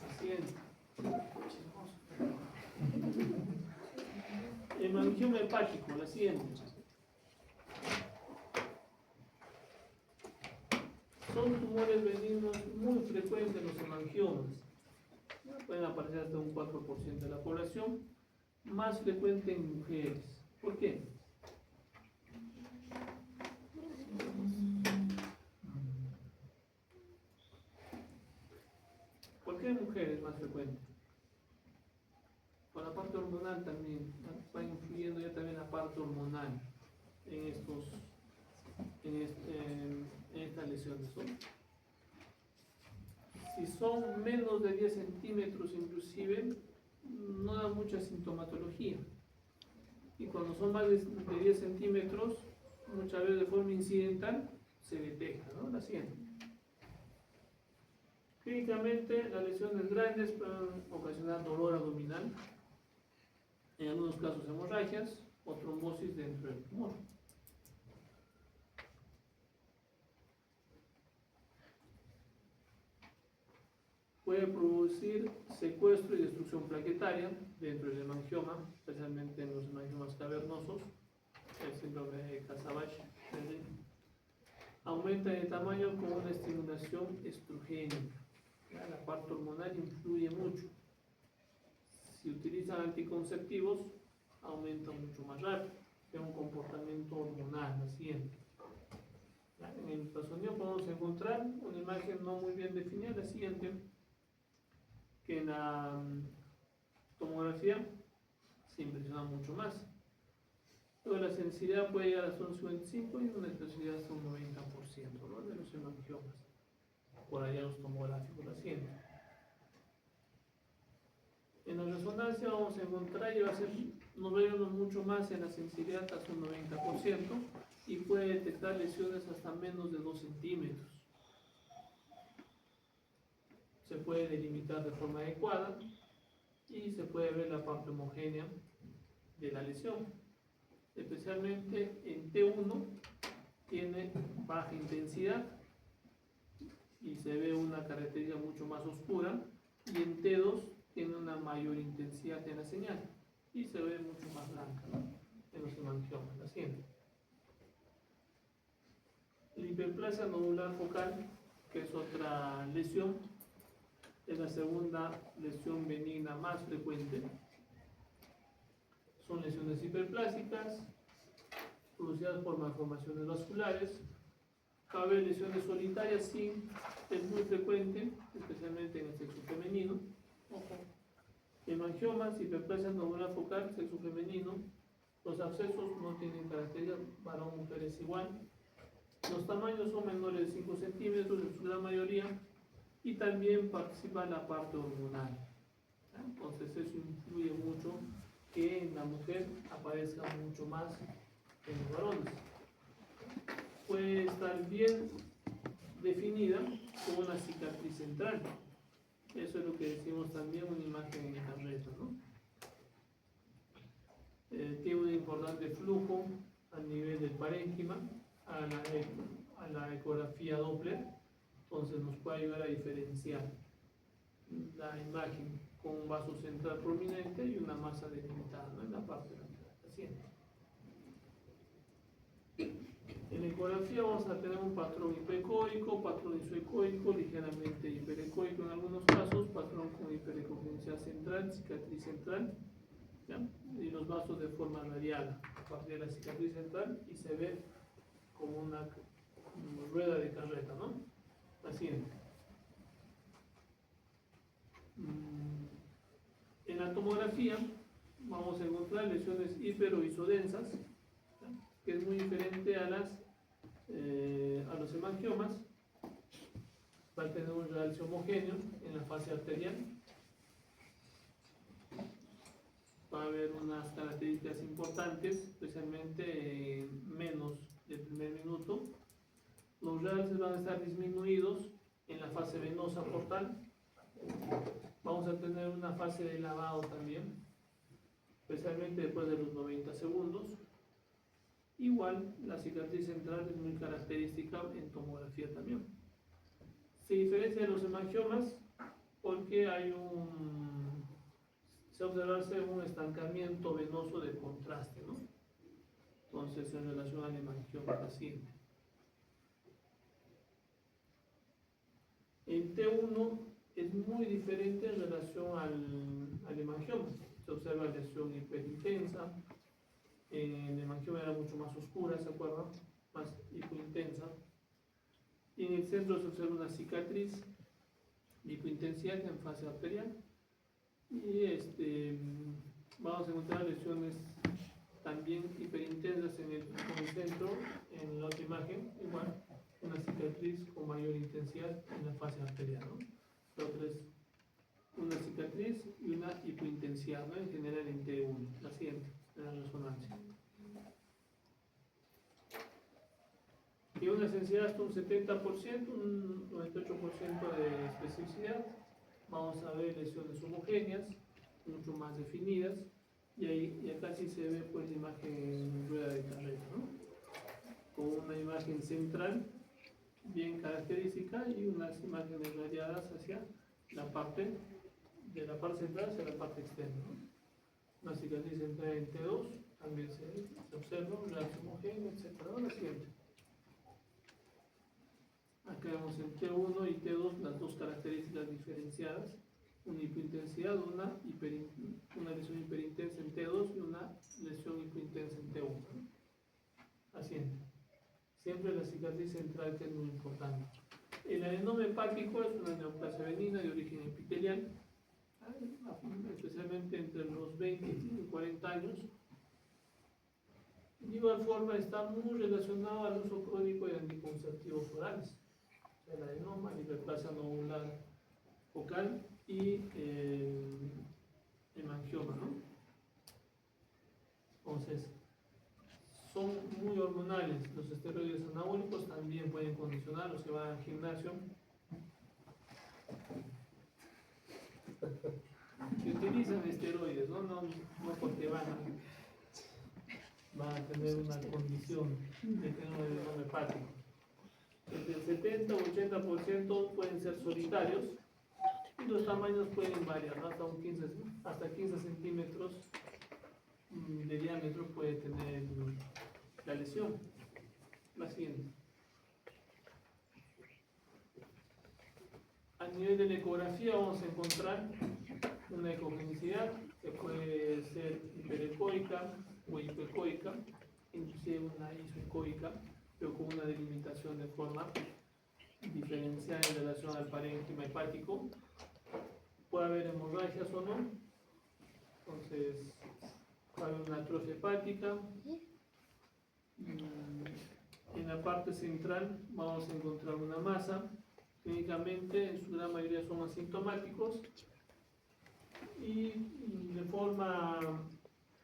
Paciente. Hemangioma hepático, la siguiente. Son tumores benignos muy frecuentes en los hemangiomas. Pueden aparecer hasta un 4% de la población, más frecuente en mujeres. ¿Por qué? ¿Por qué en mujeres más frecuente? Con la parte hormonal también, va influyendo ya también la parte hormonal en estas lesiones, ¿no? Si son menos de 10 centímetros inclusive, no da mucha sintomatología. Y cuando son más de 10 centímetros, muchas veces de forma incidental, se detecta, ¿no? La siguiente. Clínicamente, las lesiones grandes pueden ocasionar dolor abdominal, en algunos casos hemorragias o trombosis dentro del tumor. Puede producir secuestro y destrucción plaquetaria dentro del hemangioma, especialmente en los hemangiomas cavernosos, el síndrome de Casabach. Aumenta de tamaño con una estimulación estrogénica. La parte hormonal influye mucho. Si utilizan anticonceptivos, aumenta mucho más rápido. Es un comportamiento hormonal, la siguiente. En el ultrasonido podemos encontrar una imagen no muy bien definida, la siguiente, que en la tomografía se impresiona mucho más. Luego la sensibilidad puede llegar hasta un 55 y una especificidad hasta un 90%, ¿no?, de los hemangiomas. Por allá los tomográficos, la siguiente. En la resonancia vamos a encontrar, y nos va a ir mucho más en la sensibilidad hasta un 90%, y puede detectar lesiones hasta menos de 2 centímetros. Se puede delimitar de forma adecuada y se puede ver la parte homogénea de la lesión. Especialmente en T1 tiene baja intensidad y se ve una característica mucho más oscura, y en T2 tiene una mayor intensidad en la señal y se ve mucho más blanca, ¿no? En los hemangiomas. La siguiente. La hiperplasia nodular focal, que es otra lesión, es la segunda lesión benigna más frecuente. Son lesiones hiperplásicas producidas por malformaciones vasculares. Cabe lesiones solitarias, sí, es muy frecuente, especialmente en el sexo femenino. Ojo. Hemangiomas, hiperplasia nodular focal, sexo femenino. Los abscesos no tienen características, varón, mujer es igual. Los tamaños son menores de 5 centímetros en su gran mayoría y también participa la parte hormonal. Entonces eso influye mucho que en la mujer aparezca mucho más que en los varones. Puede estar bien definida como una cicatriz central. Eso es lo que decimos también una imagen en carreta, ¿no? Tiene un importante flujo a nivel del parénquima, a la ecografía Doppler, entonces nos puede ayudar a diferenciar la imagen con un vaso central prominente y una masa delimitada, ¿no? En la parte de la paciente. En la ecografía vamos a tener un patrón hiperecóico, patrón isoecóico, ligeramente hiperecóico en algunos casos, patrón con hiperecogencia central, cicatriz central, ¿ya? Y los vasos de forma radial a partir de la cicatriz central y se ve como una rueda de carreta, ¿no? La siguiente. En la tomografía vamos a encontrar lesiones hiper o isodensas, ¿ya? Que es muy diferente a los hemangiomas. Va a tener un realce homogéneo en la fase arterial. Va a haber unas características importantes, especialmente menos del primer minuto. Los realces van a estar disminuidos en la fase venosa portal. Vamos a tener una fase de lavado también, especialmente después de los 90 segundos. Igual, la cicatriz central es muy característica en tomografía también. Se diferencia de los hemangiomas porque se observarse un estancamiento venoso de contraste, ¿no? Entonces, en relación al hemangioma paciente. El T1 es muy diferente en relación al hemangioma. Se observa lesión hiperintensa. El hemangioma era mucho más oscura, ¿se acuerdan? Más hipointensa. Y en el centro se observa una cicatriz de hipointensidad en fase arterial. Y vamos a encontrar lesiones también hiperintensas en el centro, en la otra imagen, igual, una cicatriz con mayor intensidad en la fase arterial, ¿no? La otra es una cicatriz y una hipointensidad, ¿no? En general en T1, la siguiente, en la resonancia. Y una sensibilidad hasta un 70%, un 98% de especificidad. Vamos a ver lesiones homogéneas, mucho más definidas, y acá sí se ve pues la imagen en rueda de carreta, ¿no? Con una imagen central bien característica y unas imágenes radiadas hacia la parte de la parte central hacia la parte externa, ¿no? Una cicatriz central en T2 también se observa, un realce homogéneo, etc. Ahora siguiente. Acá vemos en T1 y T2 las dos características diferenciadas, una hipointensidad, una lesión hiperintensa en T2 y una lesión hipointensa en T1. Así es. Siempre la cicatriz central que es muy importante. El adenoma hepático es una neoplasia benigna de origen epitelial, especialmente entre los 20 y 40 años. De igual forma está muy relacionado al uso crónico de anticonceptivos orales. El adenoma, la hiperplasia nodular focal y el hemangioma, ¿no? Entonces, son muy hormonales. Los esteroides anabólicos también pueden condicionar los que van al gimnasio. Que utilizan esteroides, no porque van a tener una condición de tener un adenoma hepático. Entre el 70 o 80% pueden ser solitarios Y los tamaños pueden variar, ¿no? Hasta 15 centímetros de diámetro puede tener la lesión. La siguiente. A nivel de la ecografía vamos a encontrar una ecogenicidad que puede ser hiperecoica o hipoecoica, inclusive una isoecoica, pero con una delimitación de forma diferencial en relación al parénquima hepático. Puede haber hemorragias o no, entonces puede haber una atrofia hepática. En la parte central vamos a encontrar una masa. Clínicamente, en su gran mayoría son asintomáticos y de forma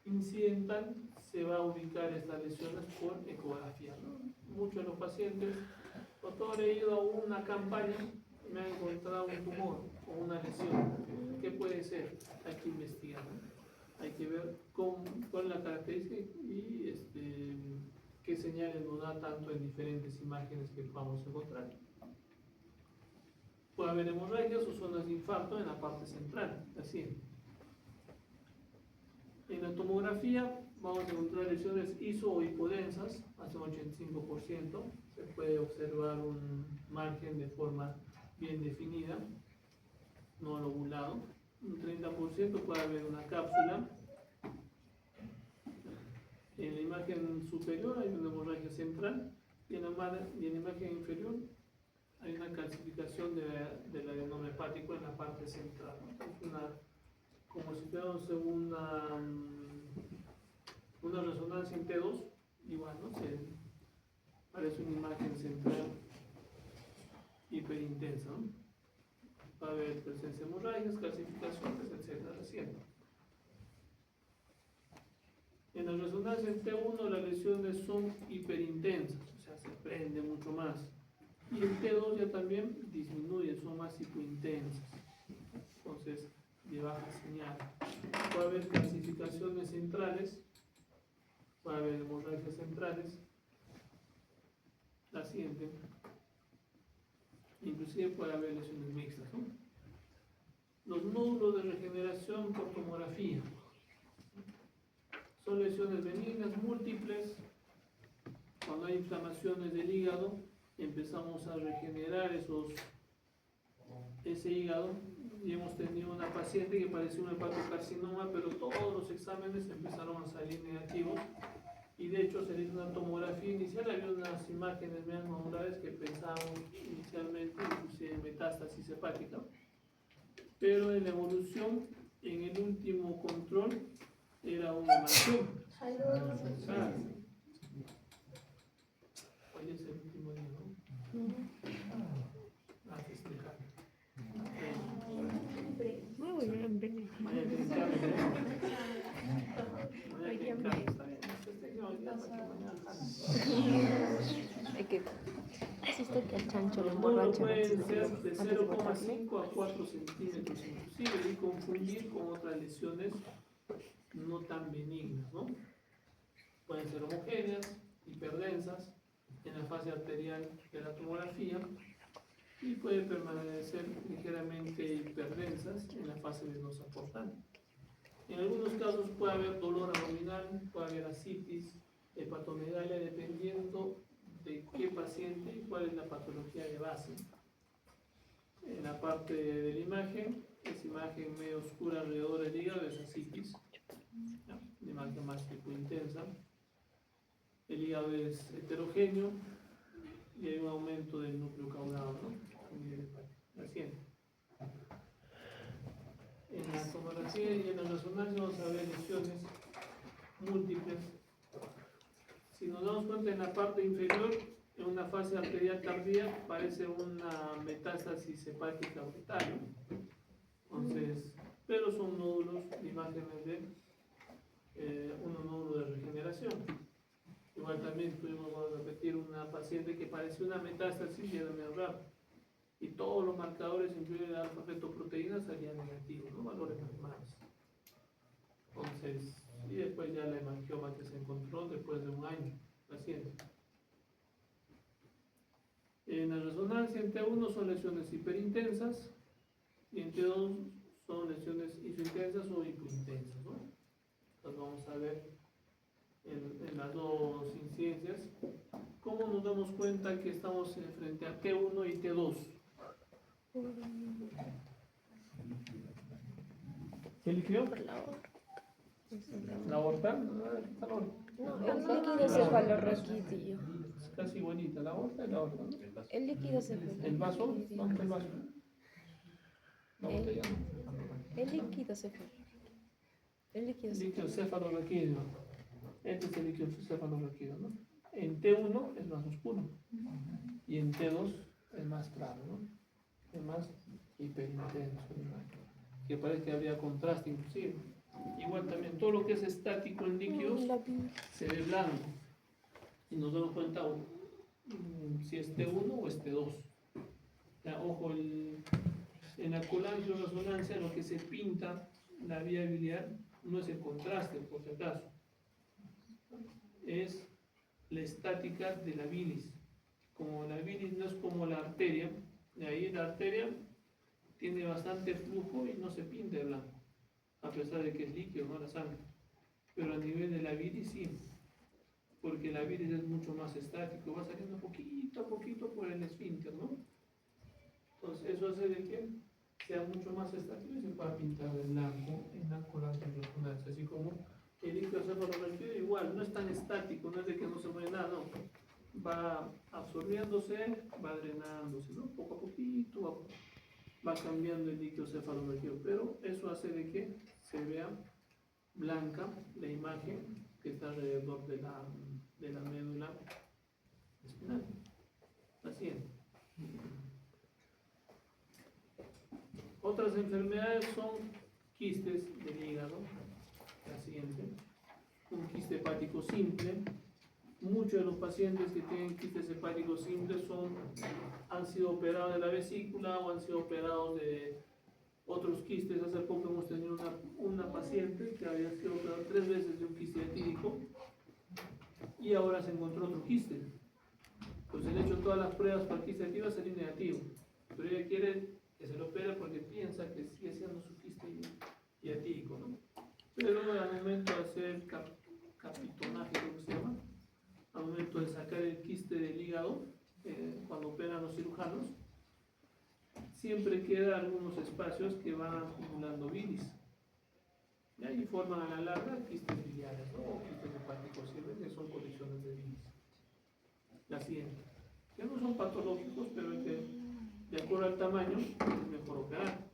incidental se va a ubicar estas lesiones por ecografía, ¿no? Muchos de los pacientes, doctor, he ido a una campaña y me han encontrado un tumor o una lesión. ¿Qué puede ser? Hay que investigar, ¿no? Hay que ver cuál es la característica y qué señales nos da tanto en diferentes imágenes que vamos a encontrar. Puede haber hemorragias o zonas de infarto en la parte central, así. En la tomografía vamos a encontrar lesiones iso o hipodensas, hasta un 85%. Se puede observar un margen de forma bien definida, no lobulado. Un 30% puede haber una cápsula. En la imagen superior hay una hemorragia central y en la imagen inferior hay una calcificación del adenoma hepático en la parte central, ¿no? Es como si fuéramos una resonancia en T2, igual, ¿no? Parece una imagen central hiperintensa, ¿no? Va a haber presencia de hemorragias, calcificaciones, etc. Haciendo. En la resonancia en T1 las lesiones son hiperintensas, o sea, se prende mucho más. Y en T2 ya también disminuye, son más hipointensas. Entonces, de baja señal. Puede haber calcificaciones centrales, puede haber hemorragias centrales. La siguiente. Inclusive puede haber lesiones mixtas, ¿no? Los nódulos de regeneración por tomografía. Son lesiones benignas múltiples. Cuando hay inflamaciones del hígado, empezamos a regenerar ese hígado. Y hemos tenido una paciente que parecía un hepatocarcinoma, pero todos los exámenes empezaron a salir negativos. Y de hecho, se hizo una tomografía inicial, había unas imágenes medias mamulares que pensábamos inicialmente, inclusive metástasis hepática. Pero en la evolución, en el último control, era una hemangioma. Hoy es el último día, ¿no? A festejar. Muy bien, bien. Mañana tiene que haber, ¿eh? Mañana tiene que haber, está bien. Festejemos hoy día para que mañana jale. Hay que. Existe que el chancho lo Los módulos emborracha pueden antes ser de de botarle. 0,5 a 4 centímetros inclusive y confundir con otras lesiones no tan benignas, ¿no? Pueden ser homogéneas, hiperdensas en la fase arterial de la tomografía y pueden permanecer ligeramente hiperdensas en la fase venosa portal. En algunos casos puede haber dolor abdominal, puede haber ascitis, hepatomegalia, dependiendo de qué paciente y cuál es la patología de base. En la parte de la imagen, esa imagen medio oscura alrededor del hígado es ascitis, ¿no? Una imagen más hipointensa. El hígado es heterogéneo y hay un aumento del núcleo caudado, ¿no? La siguiente. En la tomografía y en la resonancia vamos a ver lesiones múltiples. Si nos damos cuenta en la parte inferior, en una fase arterial tardía, parece una metástasis hepática brutal, ¿no? Entonces, pero son nódulos, imágenes de un nódulo de regeneración. Igual también tuvimos, vamos a repetir, una paciente que parecía una metástasis y era medio raro. Y todos los marcadores, incluidos la alfa-fetoproteína, salían negativos, ¿no? Valores normales. Entonces, y después ya la hemangioma que se encontró después de un año, la siguiente. En la resonancia en T1 son lesiones hiperintensas, y en T2 son lesiones isointensas o hipointensas, ¿no? Entonces vamos a ver en las dos incidencias cómo nos damos cuenta que estamos frente a T1 y T2. ¿Qué líquido? Por la aorta. ¿La aorta? Aquí está la aorta. No, el líquido cefalorraquídeo. Es casi igualita, la aorta y la aorta, ¿no? El líquido cefalorraquídeo. ¿El vaso? ¿Dónde está el vaso? La botella. El líquido cefalorraquídeo. El líquido Líquido cefalorraquídeo. Este es el líquido cefalorraquídeo, ¿no? En T1 es más oscuro y en T2 es más claro, ¿no? Es más hiperintenso, ¿no? Que parece que habría contraste inclusive. Igual también todo lo que es estático en líquidos se ve blanco y nos damos cuenta si es T1 o es T2. Ya, ojo, en la colangioresonancia lo que se pinta la vía biliar no es el contraste, por si acaso, es la estática de la bilis. Como la bilis no es como la arteria, de ahí la arteria tiene bastante flujo y no se pinta de blanco, a pesar de que es líquido, no la sangre. Pero a nivel de la bilis sí, porque la bilis es mucho más estático, va saliendo poquito a poquito por el esfínter, ¿no? Entonces eso hace de que sea mucho más estático y se pueda pintar de blanco en la colangioresonancia, así como el líquido cefalorraquídeo igual, no es tan estático, no es de que no se mueve nada, no. Va absorbiéndose, va drenándose, ¿no? Poco a poquito va cambiando el líquido cefalorraquídeo, pero eso hace de que se vea blanca la imagen que está alrededor de la médula espinal. La siguiente. Otras enfermedades son quistes del hígado. La siguiente. Un quiste hepático simple. Muchos de los pacientes que tienen quistes hepáticos simples han sido operados de la vesícula o han sido operados de otros quistes. Hace poco hemos tenido una paciente que había sido operada 3 veces de un quiste etílico y ahora se encontró otro quiste. Pues le han hecho todas las pruebas para el quiste etílico, salió negativo. Pero ella quiere que se lo opere porque piensa que sigue siendo su quiste etílico, ¿no? Pero al momento de hacer capitonaje, creo que se llama, al momento de sacar el quiste del hígado, cuando operan los cirujanos, siempre quedan algunos espacios que van acumulando bilis. Y ahí forman a la larga quistes biliares, ¿no? O quistes hepáticos simples, que son colecciones de bilis. La siguiente, que no son patológicos, pero es que de acuerdo al tamaño es mejor operar.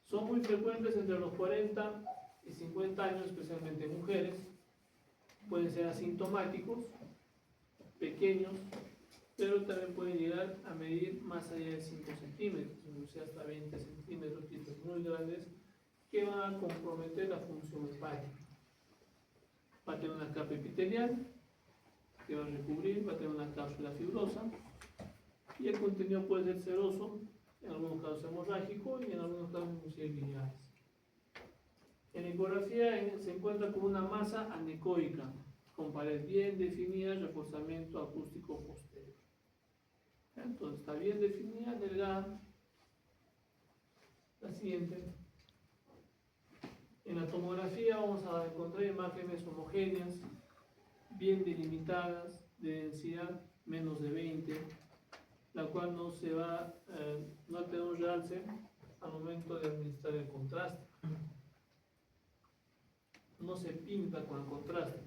Son muy frecuentes entre los 40 y 50 años, especialmente en mujeres. Pueden ser asintomáticos, pequeños, pero también pueden llegar a medir más allá de 5 centímetros, incluso hasta 20 centímetros, quistes muy grandes que van a comprometer la función hepática. Va a tener una capa epitelial que va a recubrir, va a tener una cápsula fibrosa y el contenido puede ser seroso, en algunos casos hemorrágico y en algunos casos inclusive biliares. En ecografía se encuentra con una masa anecoica, con pared bien definida, reforzamiento acústico posterior. Entonces está bien definida, delgada. La siguiente. En la tomografía vamos a encontrar imágenes homogéneas, bien delimitadas, de densidad menos de 20, la cual no se va no a tener un realce al momento de administrar el contraste. No se pinta con el contraste.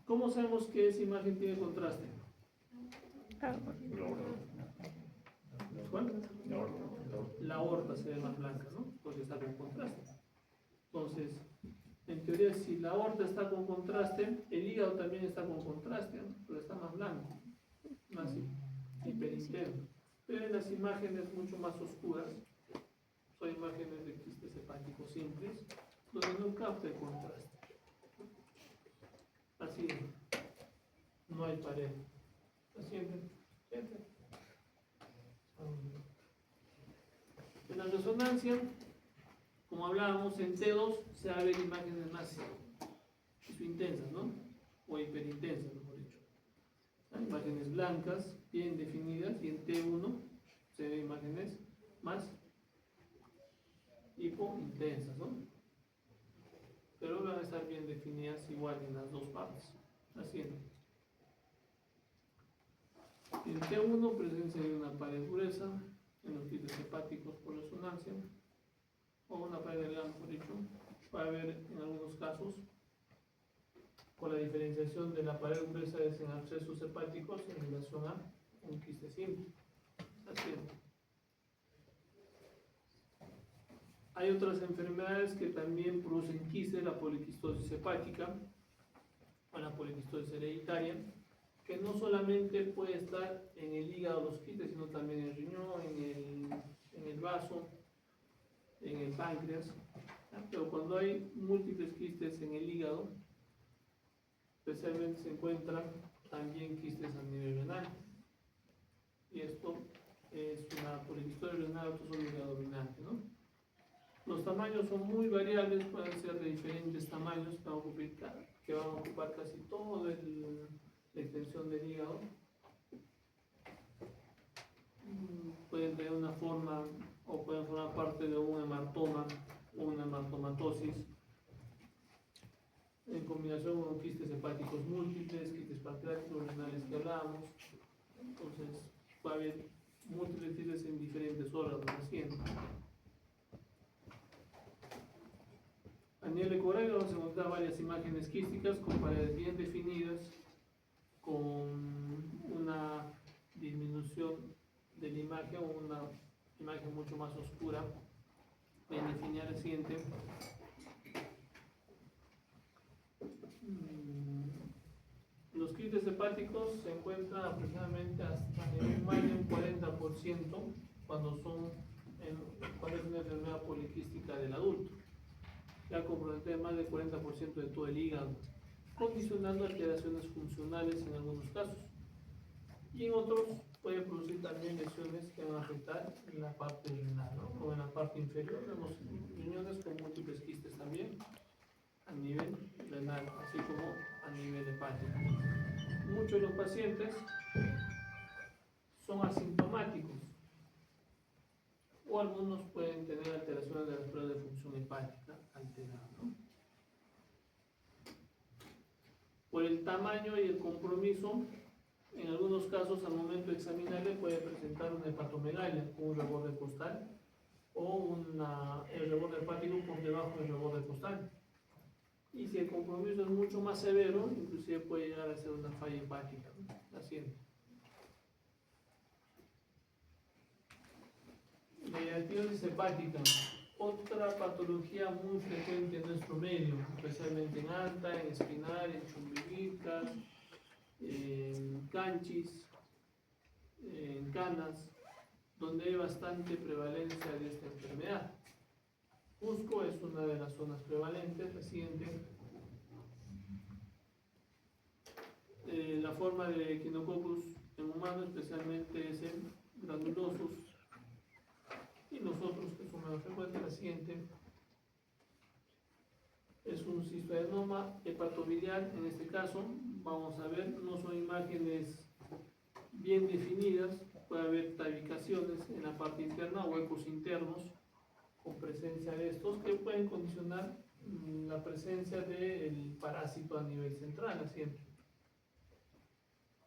¿Cómo sabemos que esa imagen tiene contraste? ¿Cuál? La aorta se ve más blanca, ¿no? Porque está con contraste. Entonces, en teoría, si la aorta está con contraste, el hígado también está con contraste, ¿no? Pero está más blanco, más hiperintenso. Pero en las imágenes mucho más oscuras, son imágenes de quistes hepáticos simples, donde no capta el contraste. Así no hay pared. Así en la resonancia, como hablábamos, en T2 se va a ver imágenes más intensas, ¿no? O hiperintensas, mejor dicho. Hay imágenes blancas, bien definidas, y en T1 se ven imágenes más hipointensas, ¿no? Pero van a estar bien definidas igual en las dos partes. Haciendo. En T1, presencia de una pared gruesa en los quistes hepáticos por resonancia, o una pared delgada, mejor dicho. Va a haber en algunos casos, con la diferenciación de la pared gruesa en abscesos hepáticos en relación a un quiste simple. Haciendo. Hay otras enfermedades que también producen quistes, la poliquistosis hepática o la poliquistosis hereditaria, que no solamente puede estar en el hígado los quistes, sino también en el riñón, en el vaso, en el páncreas. Pero cuando hay múltiples quistes en el hígado, especialmente se encuentran también quistes a nivel renal. Y esto es una poliquistosis renal autosómica dominante, ¿no? Los tamaños son muy variables, pueden ser de diferentes tamaños que van a ocupar casi toda la extensión del hígado. Pueden tener una forma o pueden formar parte de un hematoma o una hematomatosis en combinación con quistes hepáticos múltiples, quistes pancreáticos, renales que hablábamos. Entonces va a haber múltiples quistes en diferentes órganos haciendo. A nivel ecográfico vamos a encontrar varias imágenes quísticas con paredes bien definidas, con una disminución de la imagen o una imagen mucho más oscura, bien definida al siguiente. Los quistes hepáticos se encuentran aproximadamente hasta en más de un 40% cuando es una enfermedad poliquística del adulto, ya compromete más del 40% de todo el hígado, condicionando alteraciones funcionales en algunos casos. Y en otros puede producir también lesiones que van a afectar en la parte renal, ¿no? O en la parte inferior. Vemos riñones con múltiples quistes también a nivel renal, así como a nivel hepático. Muchos de los pacientes son asintomáticos o algunos pueden tener alteraciones de las pruebas de función hepática alteradas, ¿no? Por el tamaño y el compromiso, en algunos casos al momento de examinarle puede presentar una hepatomegalia con un reborde costal o el reborde hepático por debajo del reborde costal. Y si el compromiso es mucho más severo, inclusive puede llegar a ser una falla hepática, ¿no? Haciendo. La esteatosis hepática, otra patología muy frecuente en nuestro medio, especialmente en alta, en espinal, en chumbivilcas, en canchis, en canas, donde hay bastante prevalencia de esta enfermedad. Cusco es una de las zonas prevalentes. La siguiente. La forma de Echinococcus en humanos especialmente es en granulosos, y los otros que son menos frecuentes. La siguiente es un cistoadenoma hepatobiliar. En este caso vamos a ver, no son imágenes bien definidas, puede haber tabicaciones en la parte interna, huecos internos con presencia de estos que pueden condicionar la presencia del parásito a nivel central. Siempre.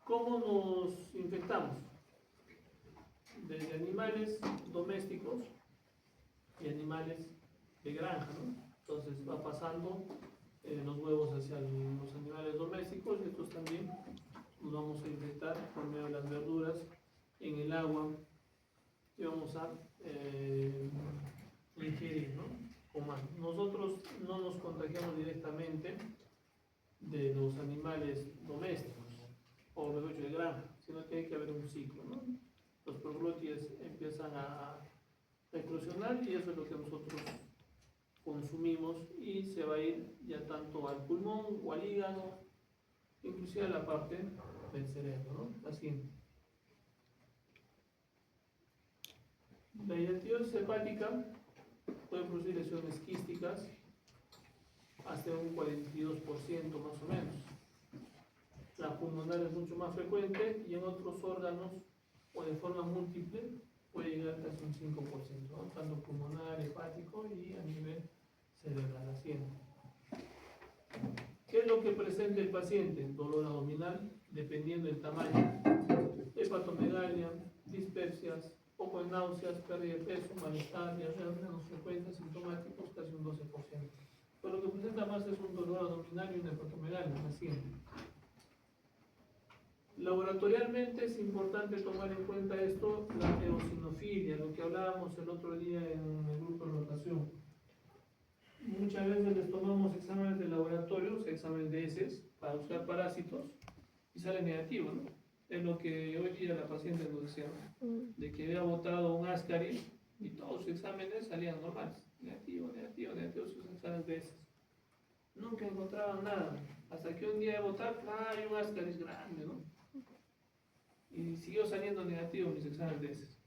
¿Cómo nos infectamos? Desde animales domésticos y animales de granja, ¿no? Entonces va pasando los huevos hacia los animales domésticos, y estos también nos vamos a infectar por medio de las verduras en el agua y vamos a ingerir, ¿no? Nosotros no nos contagiamos directamente de los animales domésticos o mejor dicho de granja, sino tiene que haber un ciclo, ¿no? Los proglótides empiezan a eclosionar y eso es lo que nosotros consumimos y se va a ir ya tanto al pulmón o al hígado, inclusive a la parte del cerebro, ¿no? Así. La esteatosis hepática puede producir lesiones quísticas hasta un 42% más o menos. La pulmonar es mucho más frecuente y en otros órganos o de forma múltiple puede llegar casi un 5%, ¿no? Tanto pulmonar, hepático y a nivel cerebral. Así. ¿Qué es lo que presenta el paciente? Dolor abdominal, dependiendo del tamaño, hepatomegalia, dispepsias, poco de náuseas, pérdida de peso, malestar, diarreas menos frecuentes, sintomáticos, casi un 12%. Pero lo que presenta más es un dolor abdominal y una hepatomegalia, así. Laboratorialmente es importante tomar en cuenta esto, la eosinofilia, lo que hablábamos el otro día en el grupo de rotación. Muchas veces les tomamos exámenes de laboratorio, exámenes de heces, para buscar parásitos, y sale negativo, ¿no? Es lo que hoy día la paciente nos decía, ¿no? De que había botado un ascaris y todos sus exámenes salían normales. Negativo, negativo, negativo sus exámenes de heces. Nunca encontraban nada. Hasta que un día de botar, hay un ascaris grande, ¿no? Y siguió saliendo negativo mis exámenes de heces.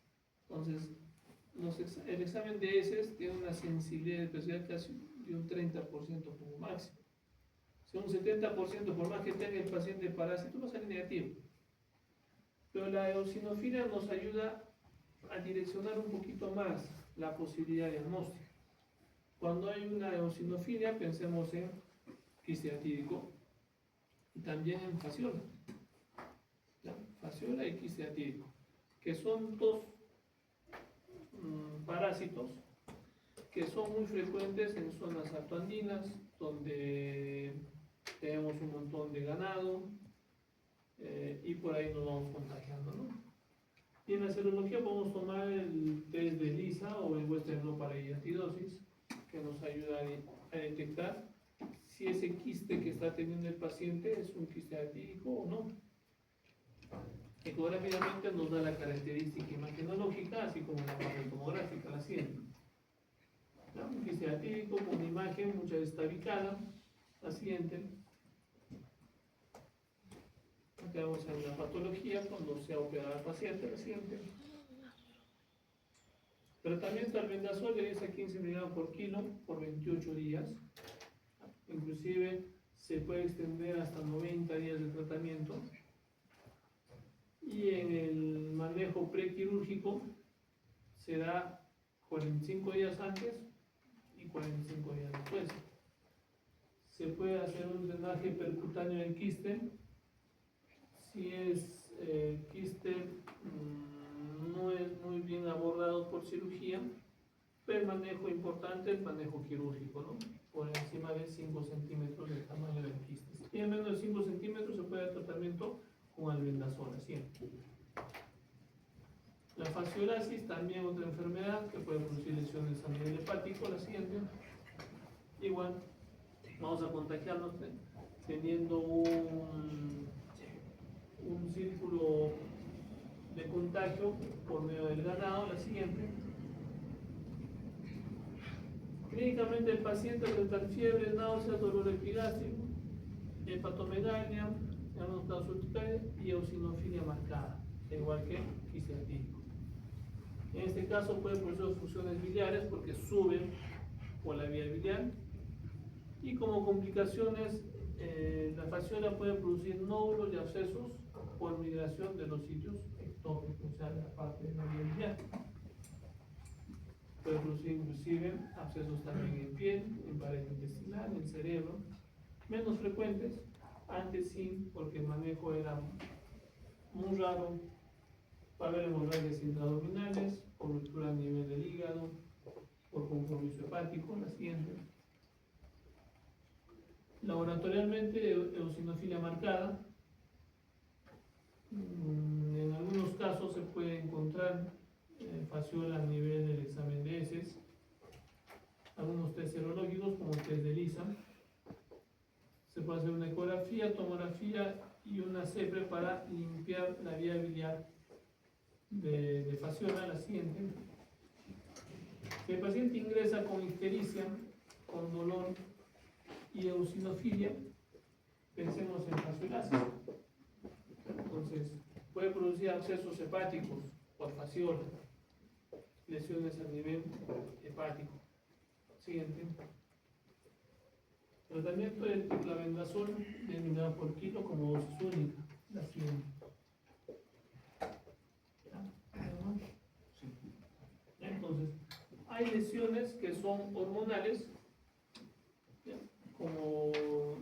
Entonces, el examen de heces tiene una sensibilidad de especial casi de un 30% como máximo. Si un 70% por más que tenga el paciente parásito va a salir negativo. Pero la eosinofilia nos ayuda a direccionar un poquito más la posibilidad de diagnóstico. Cuando hay una eosinofilia, pensemos en quiste atídico y también en fasciola. ¿Ya? Fasciola y quiste atídico, que son dos parásitos que son muy frecuentes en zonas altoandinas, donde tenemos un montón de ganado y por ahí nos vamos contagiando, ¿no? Y en la serología podemos tomar el test de ELISA o el Western blot para hiatidosis, que nos ayuda a detectar si ese quiste que está teniendo el paciente es un quiste atípico o no. Ecográficamente nos da la característica imagenológica, así como la parte tomográfica, la siguiente. Un quiste atípico con una imagen muchas veces tabicada, la siguiente. Acá vamos a ver la patología cuando se ha operado al paciente, la siguiente. Tratamiento al vendasol de 10 a 15 mg por kilo por 28 días. Inclusive se puede extender hasta 90 días de tratamiento. Y en el manejo prequirúrgico se da 45 días antes y 45 días después. Se puede hacer un drenaje percutáneo del quiste. Si es quiste no es muy bien abordado por cirugía, pero el manejo importante es el manejo quirúrgico, ¿no? Por encima de 5 centímetros del tamaño del quiste. Si tiene menos de 5 centímetros se puede dar tratamiento con albendazol, siempre. La fasciolasis, también otra enfermedad que puede producir lesiones a nivel hepático, la siguiente. Igual, vamos a contagiarnos teniendo un círculo de contagio por medio del ganado, la siguiente. Clínicamente el paciente presenta fiebre, náuseas, dolor epigástrico, hepatomegalia, en algunos casos urticaria y eosinofilia marcada, igual que quiste atípico. En este caso puede producir obstrucciones biliares porque suben por la vía biliar y como complicaciones la fasciola puede producir nódulos y abscesos por migración de los sitios ectópicos, o sea, de la parte de la vía biliar. Puede producir inclusive abscesos también en piel, en pared intestinal, en cerebro, menos frecuentes, antes sí, porque el manejo era muy raro. Va a haber hemorragias intraabdominales, por ruptura a nivel del hígado, por compromiso hepático, la siguiente. Laboratorialmente, eosinofilia marcada. En algunos casos se puede encontrar fasciola a nivel del examen de heces, algunos test serológicos como el test de ELISA. Se puede hacer una ecografía, tomografía y una CEPRE para limpiar la vía biliar de fasciola, la siguiente. Si el paciente ingresa con ictericia, con dolor y eosinofilia, pensemos en fasciolasis. Entonces, puede producir abscesos hepáticos por fasciola, lesiones a nivel hepático. Siguiente. Tratamiento del clavendazol de mg por kilo como dosis única. La siguiente. hay lesiones que son hormonales, ¿ya? Como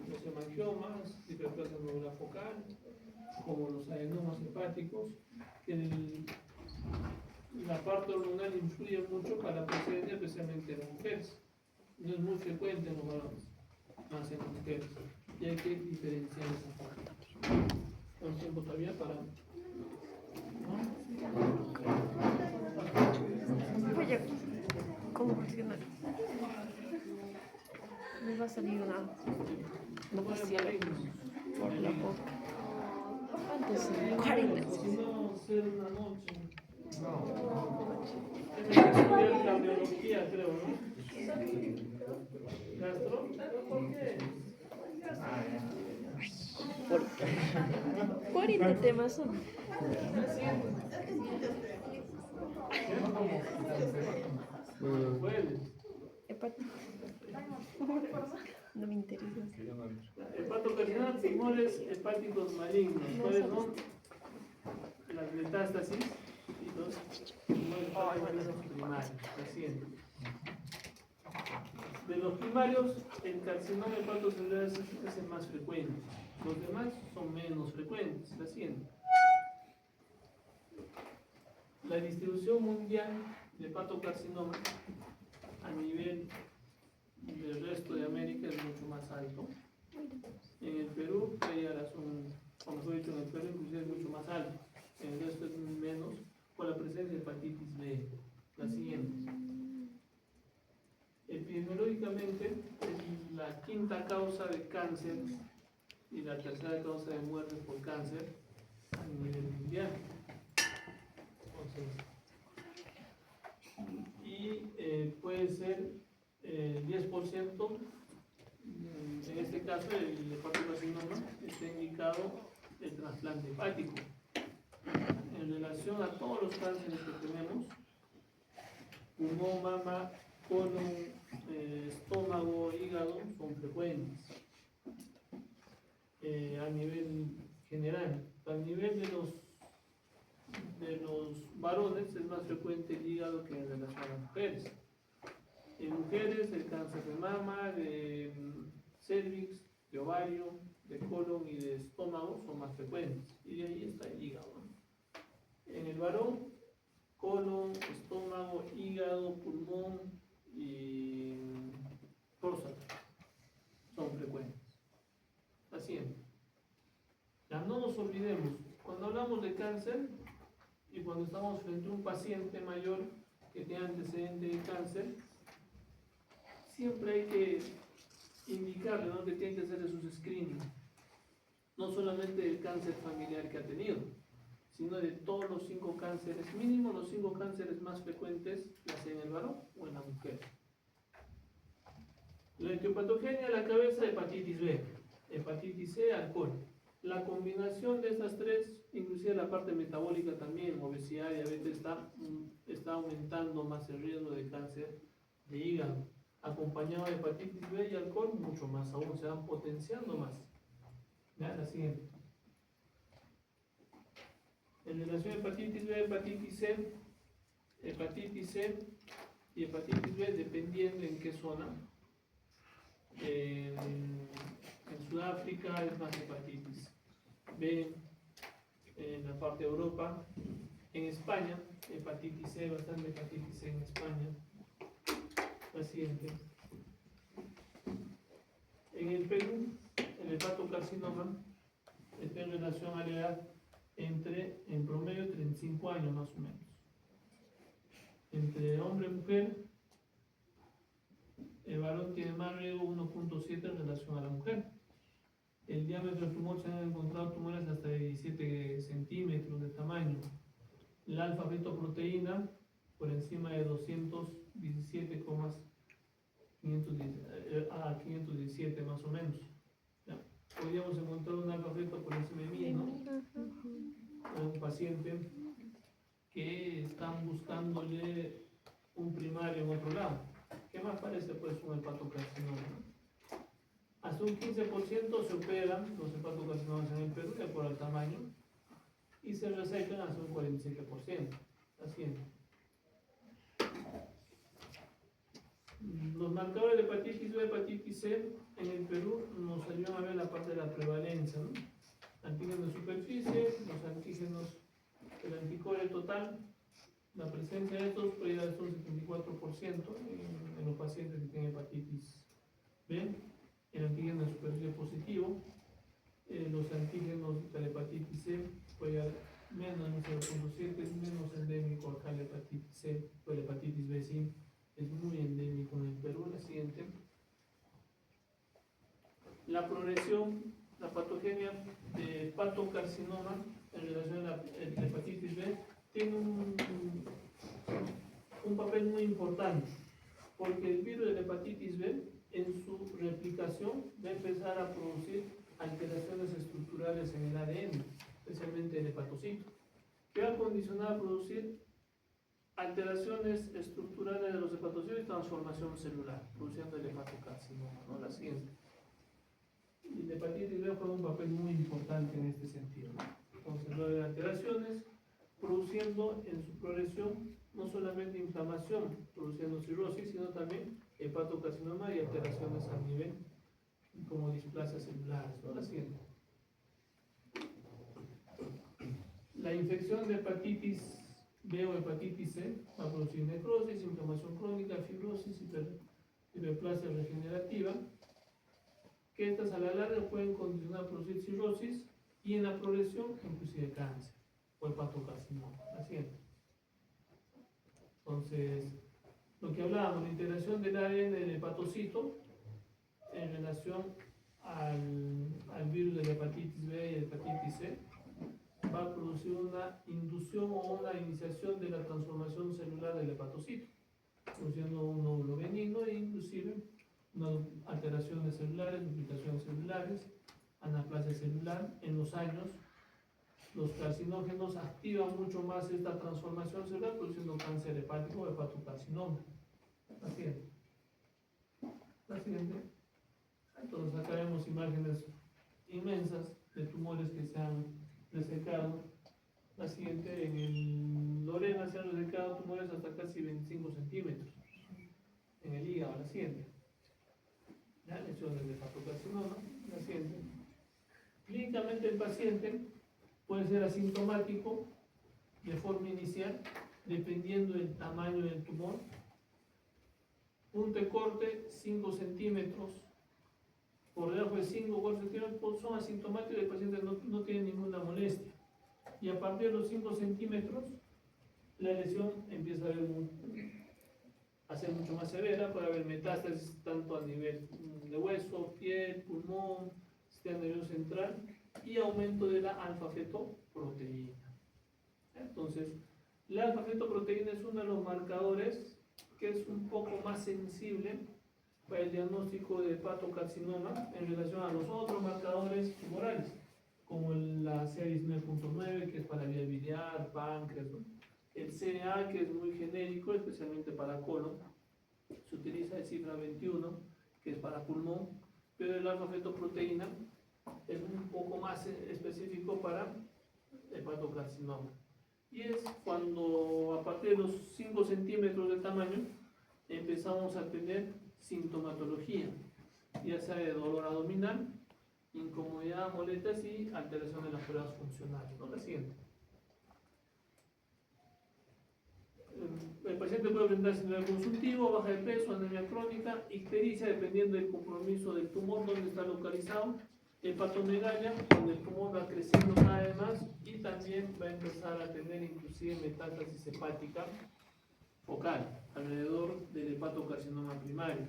los hemangiomas, hiperplasia nodular focal, como los adenomas hepáticos, que la parte hormonal influye mucho para la presencia, especialmente en las mujeres. No es muy frecuente en los varones, más en las mujeres. Y hay que diferenciar esa parte. ¿Cuánto tiempo todavía para...? Voy a convulsionar. Me va a salir una facial por la boca. ¿Cuánto es? 40. Si no, ser una noche. Es estudiar cardiología, creo, ¿no? ¿Gastro? ¿Por qué? 40 temas son. Puedes. No me interesa. Hepatocarcinoma, tumores hepáticos malignos. ¿Cuáles son? Las metástasis y los tumores hepáticos primarios. Recientes. De los primarios, el carcinoma hepatocelular es el más frecuente. Los demás son menos frecuentes. Recientes. La distribución mundial de hepatocarcinoma a nivel del resto de América es mucho más alto. En el Perú, hay razón, como os he dicho, en el Perú inclusive es mucho más alto. En el resto es menos, por la presencia de hepatitis B. La siguiente. Epidemiológicamente, es la quinta causa de cáncer y la tercera causa de muerte por cáncer a nivel mundial. Entonces, y puede ser 10%, en este caso el hepatocarcinoma está indicado el trasplante hepático. En relación a todos los cánceres que tenemos, pulmón, mama, colon, estómago, hígado, son frecuentes a nivel general. A nivel de los varones es más frecuente el hígado que en relación a las mujeres. En mujeres el cáncer de mama, de cervix, de ovario, de colon y de estómago son más frecuentes. Y de ahí está el hígado, ¿no? En el varón, colon, estómago, hígado, pulmón y próstata son frecuentes. Así es. Ya no nos olvidemos, cuando hablamos de cáncer y cuando estamos frente a un paciente mayor que tiene antecedente de cáncer, siempre hay que indicarle dónde tiene que hacer sus screening. No solamente del cáncer familiar que ha tenido, sino de todos los 5 cánceres, mínimo los 5 cánceres más frecuentes, ya sea en el varón o en la mujer. La etiopatogenia de la cabeza, hepatitis B, hepatitis C, alcohol. La combinación de estas tres, inclusive la parte metabólica también, obesidad, diabetes, está aumentando más el riesgo de cáncer de hígado. Acompañado de hepatitis B y alcohol, mucho más aún, se van potenciando más. ¿Ya? La siguiente. En relación a hepatitis B, hepatitis C y hepatitis B, dependiendo en qué zona. En Sudáfrica es más hepatitis B, en la parte de Europa. En España, hepatitis C, bastante hepatitis C en España. La siguiente. En el Perú, el hepatocarcinoma está en relación a la edad en promedio 35 años más o menos. Entre hombre y mujer, el varón tiene más riesgo 1.7 en relación a la mujer. El diámetro del tumor, se han encontrado tumores hasta de 17 centímetros de tamaño. La alfa-fetoproteína por encima de 517 más o menos. ¿Ya? Podríamos encontrar un alfa-feto por encima de 1000, ¿no? Un paciente que están buscándole un primario en otro lado. ¿Qué más parece pues un hepatocarcinoma? Hasta un 15% se operan los hepatocarcinomas en el Perú de acuerdo al tamaño y se resecan hasta un 47%. Así es. Los marcadores de hepatitis B, hepatitis C en el Perú nos ayudan a ver la parte de la prevalencia, ¿no? Antígenos de superficie, los antígenos, el anticuerpo total, la presencia de estos puede llegar hasta un 74% en los pacientes que tienen hepatitis B, el antígeno de superficie positivo, los antígenos de la hepatitis C puede llegar menos, 0.7, es menos endémico acá la hepatitis C, o la hepatitis B sí, es muy endémico en el Perú. La siguiente, la progresión, la patogenia de hepatocarcinoma en relación a la hepatitis B tiene un papel muy importante, porque el virus de la hepatitis B en su replicación va a empezar a producir alteraciones estructurales en el ADN, especialmente el hepatocito, que va a condicionar a producir alteraciones estructurales de los hepatocitos y transformación celular, produciendo el hepatocarcinoma, ¿no? La siguiente. Y la hepatitis B juega un papel muy importante en este sentido, ¿no? Entonces, lo de alteraciones, produciendo en su progresión no solamente inflamación, produciendo cirrosis, sino también hepatocarcinoma y alteraciones a nivel como displasias celulares, ¿no? La siguiente. La infección de hepatitis B o hepatitis C va a producir necrosis, inflamación crónica, fibrosis, hiperplasia regenerativa, que estas a la larga pueden condicionar a producir cirrosis y en la progresión inclusive cáncer o hepatocarcinoma. La siguiente. Entonces, lo que hablábamos, la integración del ADN del hepatocito en relación al virus de la hepatitis B y la hepatitis C va a producir una inducción o una iniciación de la transformación celular del hepatocito, produciendo un nódulo benigno e inclusive alteraciones celulares, duplicaciones celulares, anaplasia celular. En los años, los carcinógenos activan mucho más esta transformación celular, produciendo cáncer hepático o hepatocarcinoma. La siguiente. La siguiente. Entonces acá vemos imágenes inmensas de tumores que se han resecado. La siguiente, en el Lorena se han resecado tumores hasta casi 25 centímetros en el hígado. La siguiente. ¿Ya? Lesiones de hepatocarcinoma. La siguiente. Clínicamente el paciente puede ser asintomático de forma inicial, dependiendo del tamaño del tumor. Punto de corte 5 centímetros, por debajo de 5 o 4 centímetros son asintomáticos y el paciente no tiene ninguna molestia. Y a partir de los 5 centímetros, la lesión empieza a ser mucho más severa, puede haber metástasis tanto a nivel de hueso, piel, pulmón, sistema nervioso central y aumento de la alfa-fetoproteína. Entonces, la alfa-fetoproteína es uno de los marcadores que es un poco más sensible para el diagnóstico de hepatocarcinoma en relación a los otros marcadores tumorales, como la CA19.9, que es para vía biliar, páncreas, ¿no? El CA, que es muy genérico, especialmente para colon, se utiliza de cifra 21, que es para pulmón, pero el alfa-fetoproteína es un poco más específico para hepatocarcinoma. Y es cuando a partir de los 5 centímetros de tamaño empezamos a tener sintomatología, ya sea de dolor abdominal, incomodidad, molestias y alteración de las pruebas funcionales, ¿no? La siguiente. El paciente puede presentar síndrome consultivo, baja de peso, anemia crónica, ictericia, dependiendo del compromiso del tumor, donde está localizado, hepatomegalia, donde el tumor va creciendo cada vez más y también va a empezar a tener inclusive metástasis hepática focal alrededor del hepatocarcinoma primario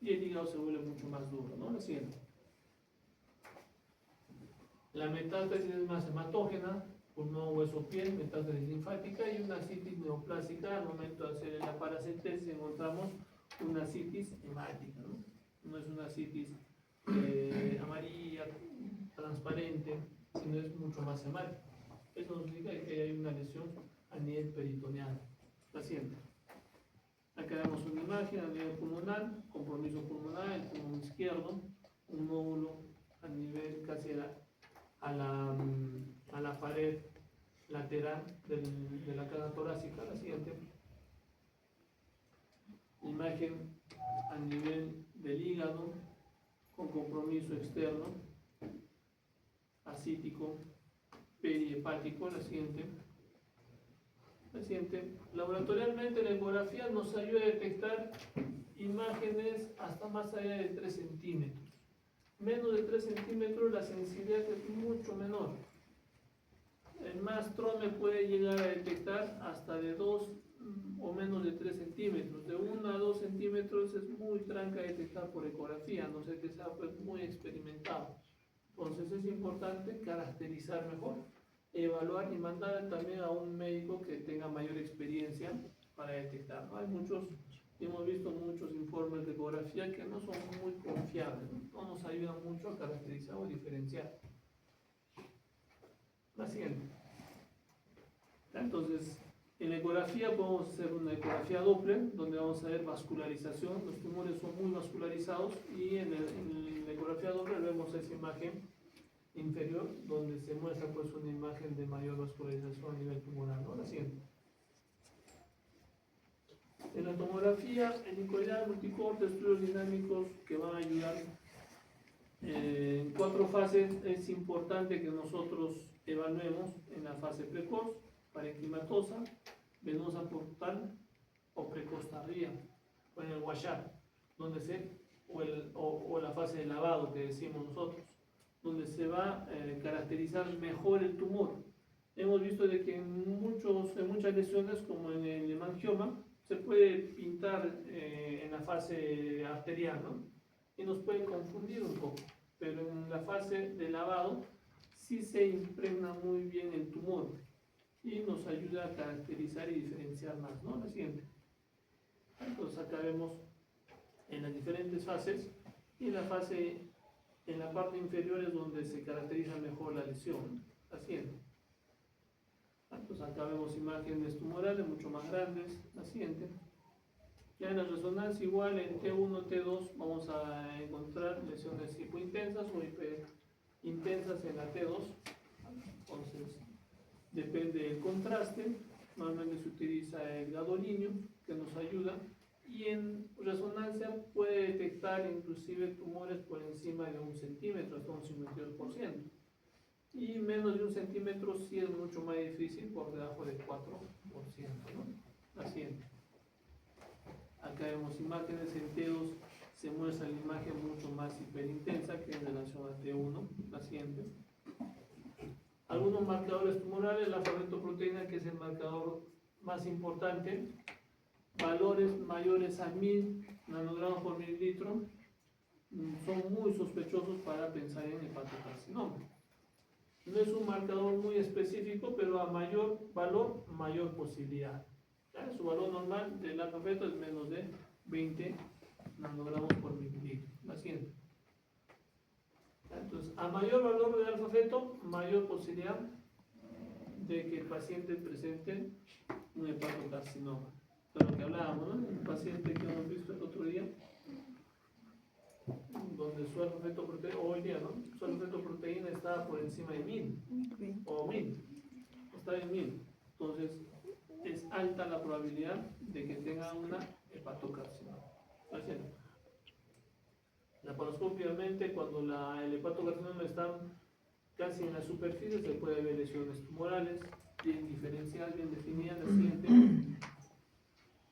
y el hígado se vuelve mucho más duro, ¿no? La siguiente. La metástasis es más hematógena, pulmón, hueso, piel, metástasis linfática y una citis neoplásica. Al momento de hacer la paracentesis encontramos una citis hemática, ¿no? No es una citis amarilla, transparente, sino es mucho más hemática. Eso nos indica que hay una lesión a nivel peritoneal. La siguiente. Acá vemos una imagen a nivel pulmonar, compromiso pulmonar, el pulmón izquierdo, un nódulo a nivel casi a la pared lateral de la cara torácica. La siguiente. Imagen a nivel del hígado, con compromiso externo, ascítico, perihepático. La siguiente. Laboratorialmente la ecografía nos ayuda a detectar imágenes hasta más allá de 3 centímetros. Menos de 3 centímetros la sensibilidad es mucho menor. El Mastrome puede llegar a detectar hasta de 2 o menos de 3 centímetros. De 1 a 2 centímetros es muy tranca detectar por ecografía, a no ser que sea pues, muy experimentado. Entonces es importante caracterizar mejor, evaluar y mandar también a un médico que tenga mayor experiencia para detectar. Hay muchos, hemos visto muchos informes de ecografía que no son muy confiables, no nos ayudan mucho a caracterizar o diferenciar. La siguiente. Entonces, en la ecografía podemos hacer una ecografía Doppler, donde vamos a ver vascularización. Los tumores son muy vascularizados y en la ecografía Doppler vemos esa imagen inferior, donde se muestra pues una imagen de mayor vascularización a nivel tumoral, ¿no? La siguiente. En la tomografía helicoidal multicorte, estudios dinámicos que van a ayudar en 4 fases. Es importante que nosotros evaluemos en la fase precoz, parenclimatosa, venosa portal o precoz tardía, o en el washar, o la fase de lavado que decimos nosotros, donde se va a caracterizar mejor el tumor. Hemos visto de que en muchas lesiones, como en el hemangioma, se puede pintar en la fase arterial, ¿no? Y nos puede confundir un poco, pero en la fase de lavado sí se impregna muy bien el tumor y nos ayuda a caracterizar y diferenciar más, ¿no? La siguiente. Entonces acá vemos en las diferentes fases, y en la parte inferior es donde se caracteriza mejor la lesión. La siguiente. Entonces acá vemos imágenes tumorales mucho más grandes. La siguiente. Ya en la resonancia igual en T1, T2 vamos a encontrar lesiones hipointensas o hiperintensas en la T2. Entonces depende del contraste. Normalmente se utiliza el gadolinio que nos ayuda, y en resonancia puede detectar inclusive tumores por encima de 1 centímetro, hasta un 52%. Y menos de 1 centímetro sí es mucho más difícil, por debajo del 4%, ¿no? La siguiente. Acá vemos imágenes en T2, se muestra la imagen mucho más hiperintensa que en relación a T1. La siguiente. Algunos marcadores tumorales, la alfa-fetoproteína, que es el marcador más importante, valores mayores a 1000 nanogramos por mililitro, son muy sospechosos para pensar en hepatocarcinoma. No es un marcador muy específico, pero a mayor valor, mayor posibilidad. ¿Ya? Su valor normal del alfa-feto es menos de 20 nanogramos por mililitro. La siguiente. Entonces, a mayor valor del alfa-feto, mayor posibilidad de que el paciente presente un hepatocarcinoma. De lo que hablábamos, ¿no? Un paciente que hemos visto el otro día, donde su alfa-fetoproteína, o hoy día, ¿no? Su alfa-fetoproteína estaba por encima de 1000, o 1000, está en 1000. Entonces, es alta la probabilidad de que tenga una hepatocarcinoma. Laparoscopia, obviamente, cuando el hepatocarcinoma está casi en la superficie, se puede ver lesiones tumorales bien diferenciadas, bien definidas.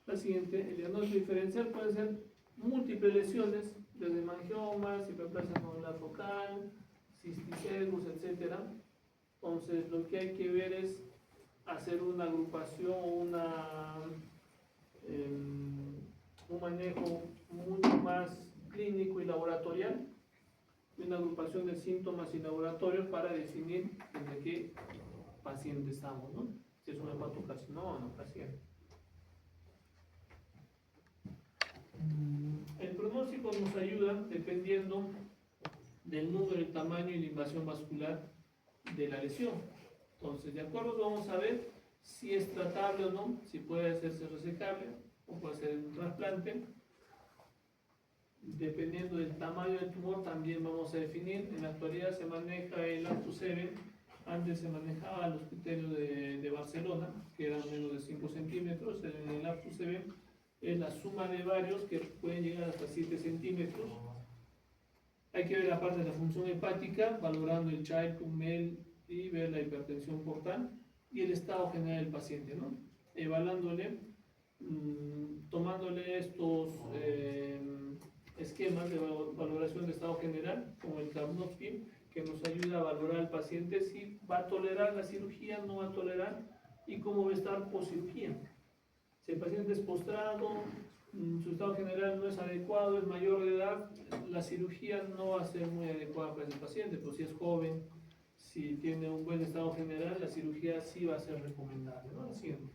La siguiente, el diagnóstico diferencial puede ser múltiples lesiones, desde hemangiomas, hiperplasia nodular focal, cisticercus, etc. Entonces, lo que hay que ver es hacer una agrupación o un manejo mucho más clínico y laboratorial, una agrupación de síntomas y laboratorios para definir entre qué paciente estamos, ¿no? Si es un hepatocarcinoma o no, paciente. El pronóstico nos ayuda dependiendo del número, el tamaño y la invasión vascular de la lesión. Entonces, de acuerdo, vamos a ver si es tratable o no, si puede hacerse resecable o puede ser un trasplante. Dependiendo del tamaño del tumor, también vamos a definir. En la actualidad se maneja el Aptu-7, antes se manejaba los criterios de Barcelona, que eran menos de 5 centímetros. En el Aptu-7 es la suma de varios que pueden llegar hasta 7 centímetros. Hay que ver la parte de la función hepática, valorando el Child, MEL y ver la hipertensión portal y el estado general del paciente, ¿no? Evaluándole, tomándole estos esquemas de valoración de estado general, como el Karnofsky, que nos ayuda a valorar al paciente si va a tolerar la cirugía, no va a tolerar y cómo va a estar post cirugía. Si el paciente es postrado, su estado general no es adecuado, es mayor de edad, la cirugía no va a ser muy adecuada para ese paciente, pero si es joven, si tiene un buen estado general, la cirugía sí va a ser recomendable, ¿no? Siguiente.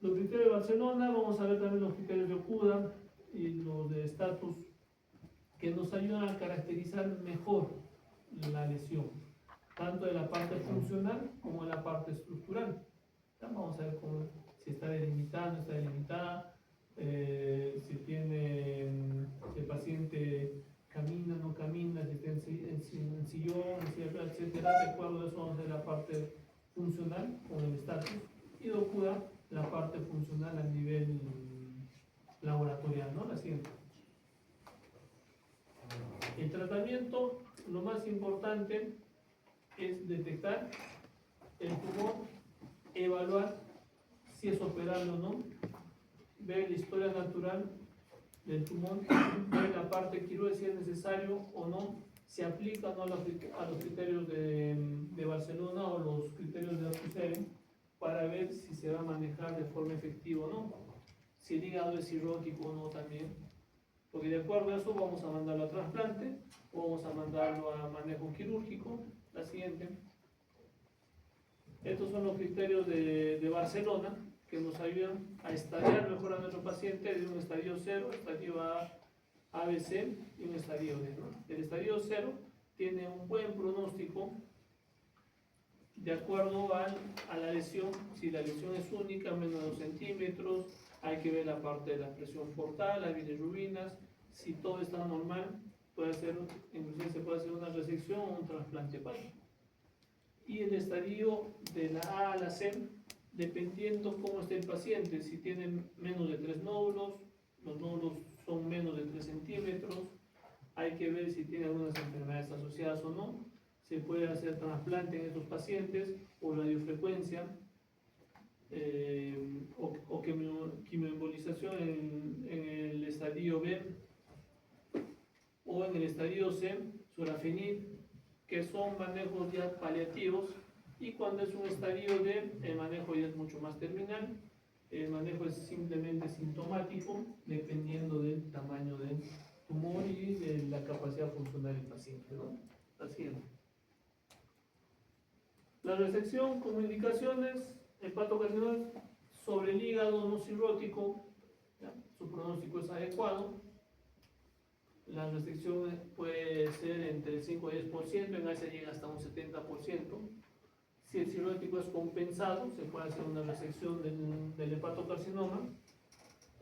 Los criterios de Barcelona, vamos a ver también los criterios de Okuda y los de estatus que nos ayudan a caracterizar mejor la lesión, tanto de la parte funcional como de la parte estructural. Vamos a ver si está delimitada, no está delimitada, si el paciente camina, no camina, si está en sillón, etcétera. De acuerdo a eso vamos a ver la parte funcional con el estatus y de Okuda la parte funcional a nivel laboratorial, ¿no? La siguiente. El tratamiento, lo más importante es detectar el tumor, evaluar si es operable o no, ver la historia natural del tumor, ver la parte quirúrgica si es necesario o no, se aplica o no a los criterios de Barcelona o los criterios de Althusser para ver si se va a manejar de forma efectiva o no, si el hígado es cirrótico o no también, porque de acuerdo a eso vamos a mandarlo a trasplante o vamos a mandarlo a manejo quirúrgico. La siguiente. Estos son los criterios de Barcelona que nos ayudan a estadiar mejor a nuestro paciente de un estadio 0, estadio ABC y un estadio D, ¿no? El estadio 0 tiene un buen pronóstico de acuerdo a la lesión. Si la lesión es única, menos de 2 centímetros, hay que ver la parte de la presión portal, las bilirrubinas. Si todo está normal, inclusive se puede hacer una resección o un trasplante hepático. Y el estadio de la A a la C, dependiendo cómo esté el paciente, si tiene menos de 3 nódulos, los nódulos son menos de 3 centímetros, hay que ver si tiene algunas enfermedades asociadas o no. Se puede hacer trasplante en estos pacientes o radiofrecuencia o quimioembolización en el estadio B o en el estadio C, sorafenib, que son manejos ya paliativos, y cuando es un estadio D, el manejo ya es mucho más terminal. El manejo es simplemente sintomático, dependiendo del tamaño del tumor y de la capacidad funcional del paciente, ¿no? Así es. La resección como indicaciones, hepatocarcinoma sobre el hígado no cirrótico, ¿ya? Su pronóstico es adecuado. La resección puede ser entre el 5 y 10%, en Asia llega hasta un 70%. Si el cirrótico es compensado, se puede hacer una resección del hepatocarcinoma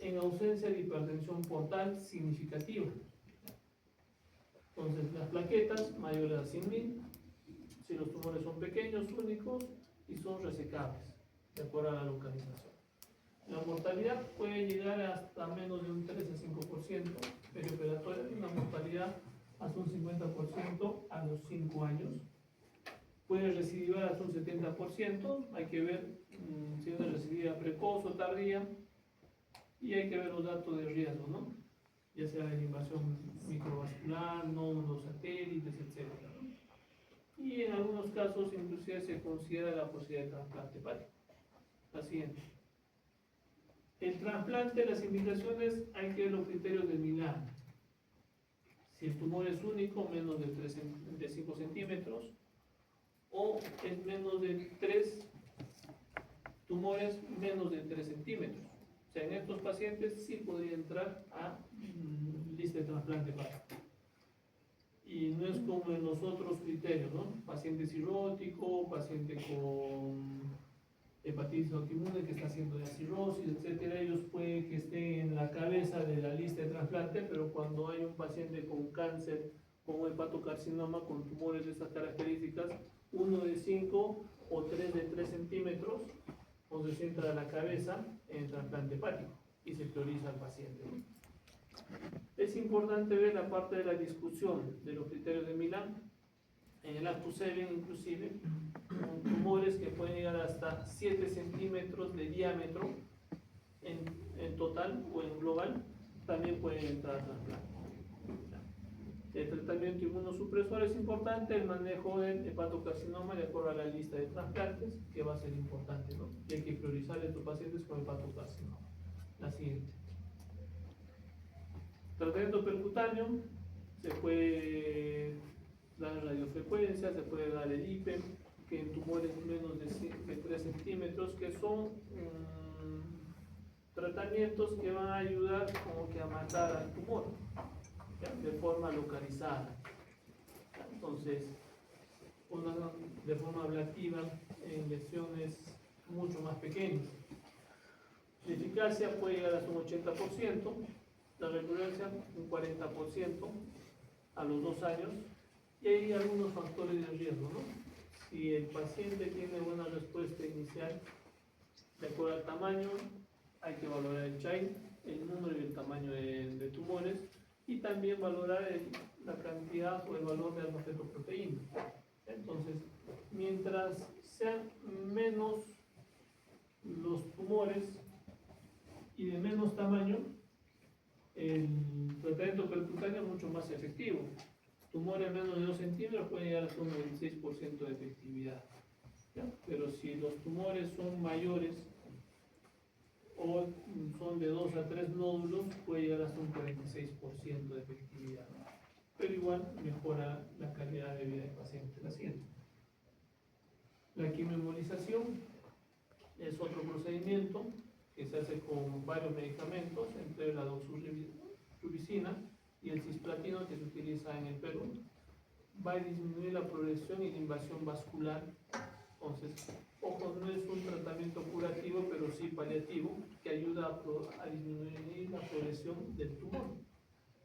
en ausencia de hipertensión portal significativa. Entonces, las plaquetas mayores a 100.000, si los tumores son pequeños, únicos y son resecables, de acuerdo a la localización. La mortalidad puede llegar hasta menos de un 3 a 5% perioperatoria, y una mortalidad hasta un 50% a los 5 años. Puede recidivar hasta un 70%, hay que ver si es una recidiva precoz o tardía, y hay que ver los datos de riesgo, ¿no? Ya sea de invasión microvascular, nódulos satélites, etc., ¿no? Y en algunos casos inclusive se considera la posibilidad de trasplante hepático. La siguiente. El trasplante, las indicaciones, hay que ver los criterios del milagro. Si el tumor es único, menos de 5 centímetros, o es menos de 3 tumores, menos de 3 centímetros. O sea, en estos pacientes sí podría entrar a lista de trasplante hepático. Y no es como en los otros criterios, ¿no? Paciente cirrótico, paciente con hepatitis autoinmune que está haciendo ya cirrosis, etcétera. Ellos puede que estén en la cabeza de la lista de trasplante, pero cuando hay un paciente con cáncer, con hepatocarcinoma, con tumores de estas características, 1 de 5 o 3 de 3 centímetros, Entonces entra a la cabeza en el trasplante hepático y se prioriza al paciente, ¿no? Es importante ver la parte de la discusión de los criterios de Milán. En el Actus 7 inclusive, con tumores que pueden llegar hasta 7 centímetros de diámetro en total o en global, también pueden entrar a trasplante. El tratamiento inmunosupresor es importante, el manejo del hepatocarcinoma de acuerdo a la lista de trasplantes, que va a ser importante, ¿no? Y hay que priorizar a estos pacientes con hepatocarcinoma. La siguiente. Tratamiento percutáneo, se puede dar radiofrecuencia, se puede dar el IPEM, que en tumores menos de 3 centímetros, que son tratamientos que van a ayudar como que a matar al tumor, ¿ya? De forma localizada. Entonces, de forma ablativa en lesiones mucho más pequeñas. La eficacia puede llegar hasta un 80%, la recurrencia un 40% a los 2 años, y hay algunos factores de riesgo, ¿no? Si el paciente tiene buena respuesta inicial, de acuerdo al tamaño, hay que valorar el child, el número y el tamaño de tumores, y también valorar la cantidad o el valor de alfa-fetoproteína. Entonces, mientras sean menos los tumores y de menos tamaño, el tratamiento percutáneo es mucho más efectivo. Tumores menos de 2 centímetros pueden llegar hasta un 96% de efectividad, ¿ya? Pero si los tumores son mayores o son de 2 a 3 nódulos, puede llegar hasta un 46% de efectividad, ¿no? Pero igual mejora la calidad de vida del paciente. La siguiente. La quimioembolización es otro procedimiento que se hace con varios medicamentos, entre la doxorubicina y el cisplatino, que se utiliza en el Perú. Va a disminuir la progresión y la invasión vascular. Entonces, ojo, no es un tratamiento curativo, pero sí paliativo, que ayuda a disminuir la progresión del tumor.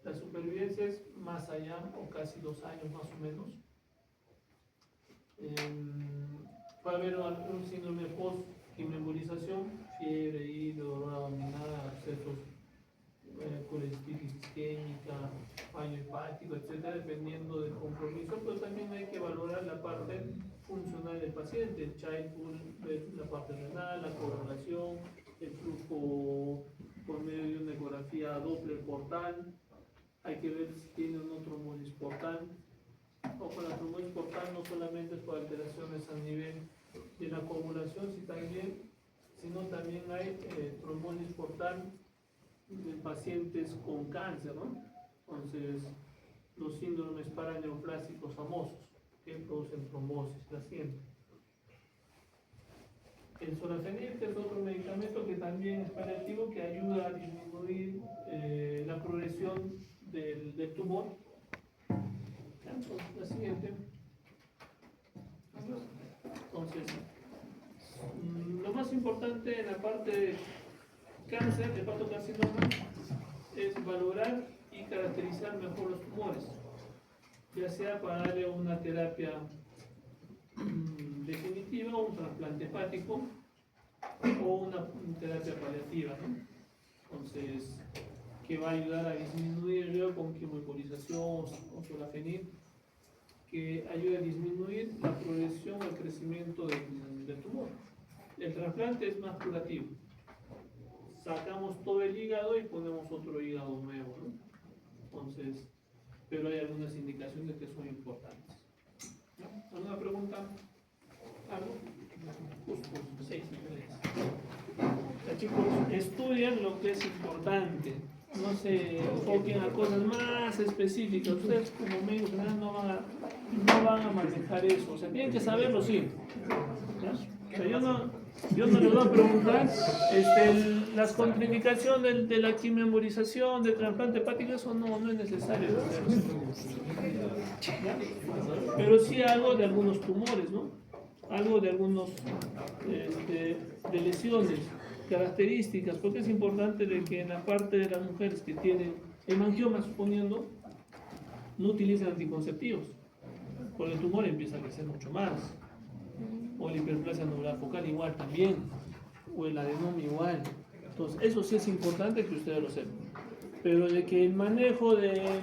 La supervivencia es más allá, o casi 2 años más o menos. Va a haber un síndrome post-quimioembolización, fiebre, hilo, dolor abdominal, abscesos, colestitis isquémica, fallo hepático, etcétera, dependiendo del compromiso, pero también hay que valorar la parte funcional del paciente, el child pool, la parte renal, la coagulación, el flujo por medio de una ecografía Doppler portal. Hay que ver si tiene una trombosis portal. Ojo, la trombosis portal no solamente es por alteraciones a nivel de la coagulación, sino también hay trombosis portal de pacientes con cáncer, ¿no? Entonces, los síndromes paraneoplásicos famosos que producen trombosis, la siguiente. El sorafenib, que es otro medicamento que también es paliativo, que ayuda a disminuir la progresión del tumor. Entonces, la siguiente. Entonces, lo más importante en la parte de cáncer, de hepatocarcinoma, es valorar y caracterizar mejor los tumores, ya sea para darle una terapia definitiva, un trasplante hepático o una terapia paliativa, ¿no? Entonces, que va a ayudar a disminuir el riesgo con quimioembolización o sorafenib, que ayuda a disminuir la progresión o el crecimiento del tumor. El trasplante es más curativo. Sacamos todo el hígado y ponemos otro hígado nuevo, ¿no? Entonces, pero hay algunas indicaciones que son importantes, ¿no? ¿Alguna pregunta? ¿Algo? Justo, 6 chicos, estudian lo que es importante, no se enfoquen a cosas más específicas. Ustedes como médicos no van a manejar eso, o sea, tienen que saberlo, sí, ¿ya? O sea, yo no les voy a preguntar las contraindicaciones de la quimioembolización, del trasplante hepático, eso no es necesario, ¿ya? Pero sí algo de algunos tumores, ¿no? Algo de algunos de lesiones, características, porque es importante de que en la parte de las mujeres que tienen hemangioma, suponiendo, no utilicen anticonceptivos, porque el tumor empieza a crecer mucho más, o la hiperplasia anular focal igual también. o el adenoma igual. Entonces, eso sí es importante que ustedes lo sepan. Pero de que el manejo de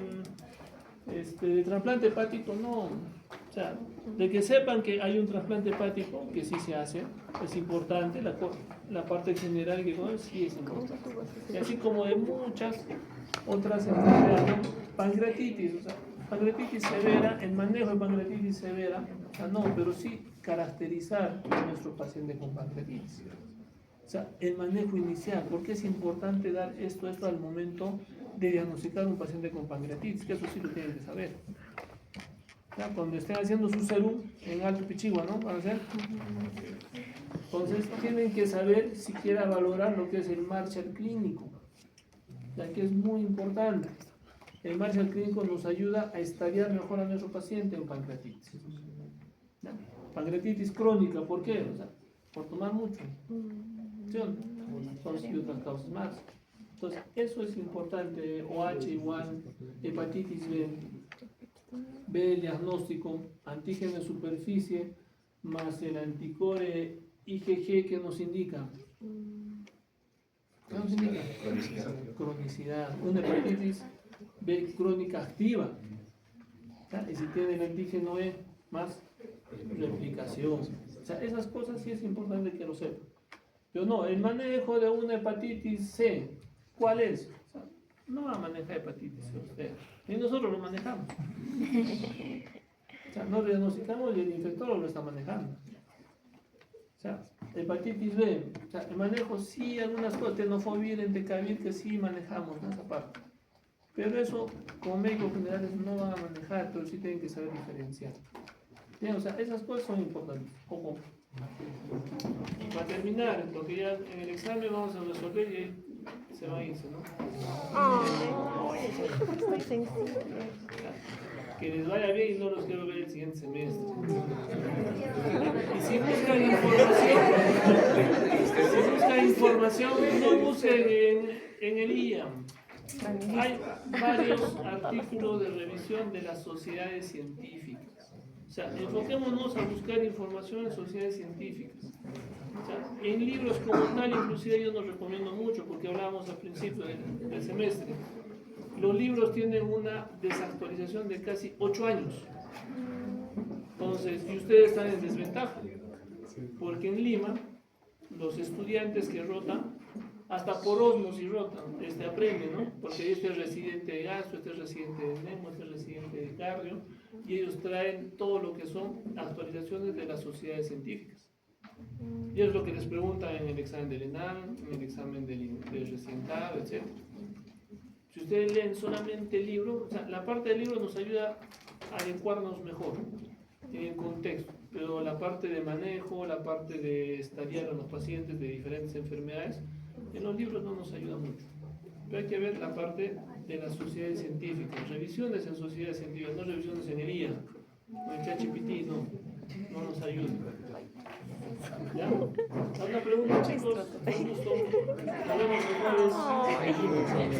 trasplante hepático, no. O sea, de que sepan que hay un trasplante hepático, que sí se hace, es importante, la parte general que conocen sí es importante. Y así como de muchas otras enfermedades, ¿no? Pancreatitis, o sea, pancreatitis severa, el manejo de pancreatitis severa, o sea, no, pero sí caracterizar a nuestro paciente con pancreatitis. O sea, el manejo inicial, porque es importante dar esto al momento de diagnosticar a un paciente con pancreatitis, que eso sí lo tienen que saber. ¿Ya? Cuando estén haciendo su serum en Alto Pichigua, ¿no? Van a hacer. Entonces tienen que saber siquiera valorar lo que es el Marshall clínico, ya que es muy importante. El Marshall clínico nos ayuda a estadiar mejor a nuestro paciente en pancreatitis. ¿Ya? Pancreatitis crónica, ¿por qué? O sea, por tomar mucho. ¿Sí o no? Entonces, y otras causas más. Entonces, eso es importante. OH igual, hepatitis B, el diagnóstico, antígeno de superficie, más el anticore IgG que nos indica. ¿Qué nos indica? Cronicidad. Una hepatitis B crónica activa. ¿Ya? Y si tiene el antígeno E, más replicación. O sea, esas cosas sí es importante que lo sepan. Pero no, el manejo de una hepatitis C, ¿cuál es? O sea, no va a manejar hepatitis C usted, ni nosotros lo manejamos. O sea, no diagnosticamos y el infectólogo lo está manejando. O sea, hepatitis B, o sea, el manejo sí, algunas cosas, tenofovir, entecavir, que sí manejamos, ¿no? Esa parte. Pero eso, como médicos generales, no van a manejar, pero sí tienen que saber diferenciar. Bien, o sea, esas cosas son importantes. Ojo. Para terminar, lo que ya en el examen vamos a resolver y se va a irse, ¿no? Muy sencillo. Que les vaya bien y no los quiero ver el siguiente semestre. Y si buscan información, no busquen en el IAM. Hay varios artículos de revisión de las sociedades científicas. O sea, enfoquémonos a buscar información en sociedades científicas. O sea, en libros como tal, inclusive yo no recomiendo mucho, porque hablábamos al principio del semestre. Los libros tienen una desactualización de casi 8 años. Entonces, y ustedes están en desventaja. Porque en Lima, los estudiantes que rotan, hasta por osmosis rotan, aprenden, ¿no? Porque este es residente de gastro, este es residente de nemo, este es residente de cardio, y ellos traen todo lo que son actualizaciones de las sociedades científicas. Y es lo que les preguntan en el examen del ENAM, en el examen del recientado, etc. Si ustedes leen solamente el libro, o sea, la parte del libro nos ayuda a adecuarnos mejor en el contexto, pero la parte de manejo, la parte de estadiar a los pacientes de diferentes enfermedades, en los libros no nos ayuda mucho. Pero hay que ver la parte de las sociedades científicas, revisiones en sociedades científicas, no revisiones en el IA, o en ChatGPT, no nos ayuda. ¿Ya? ¿Alguna pregunta, chicos? Con gusto. Nos vemos el jueves.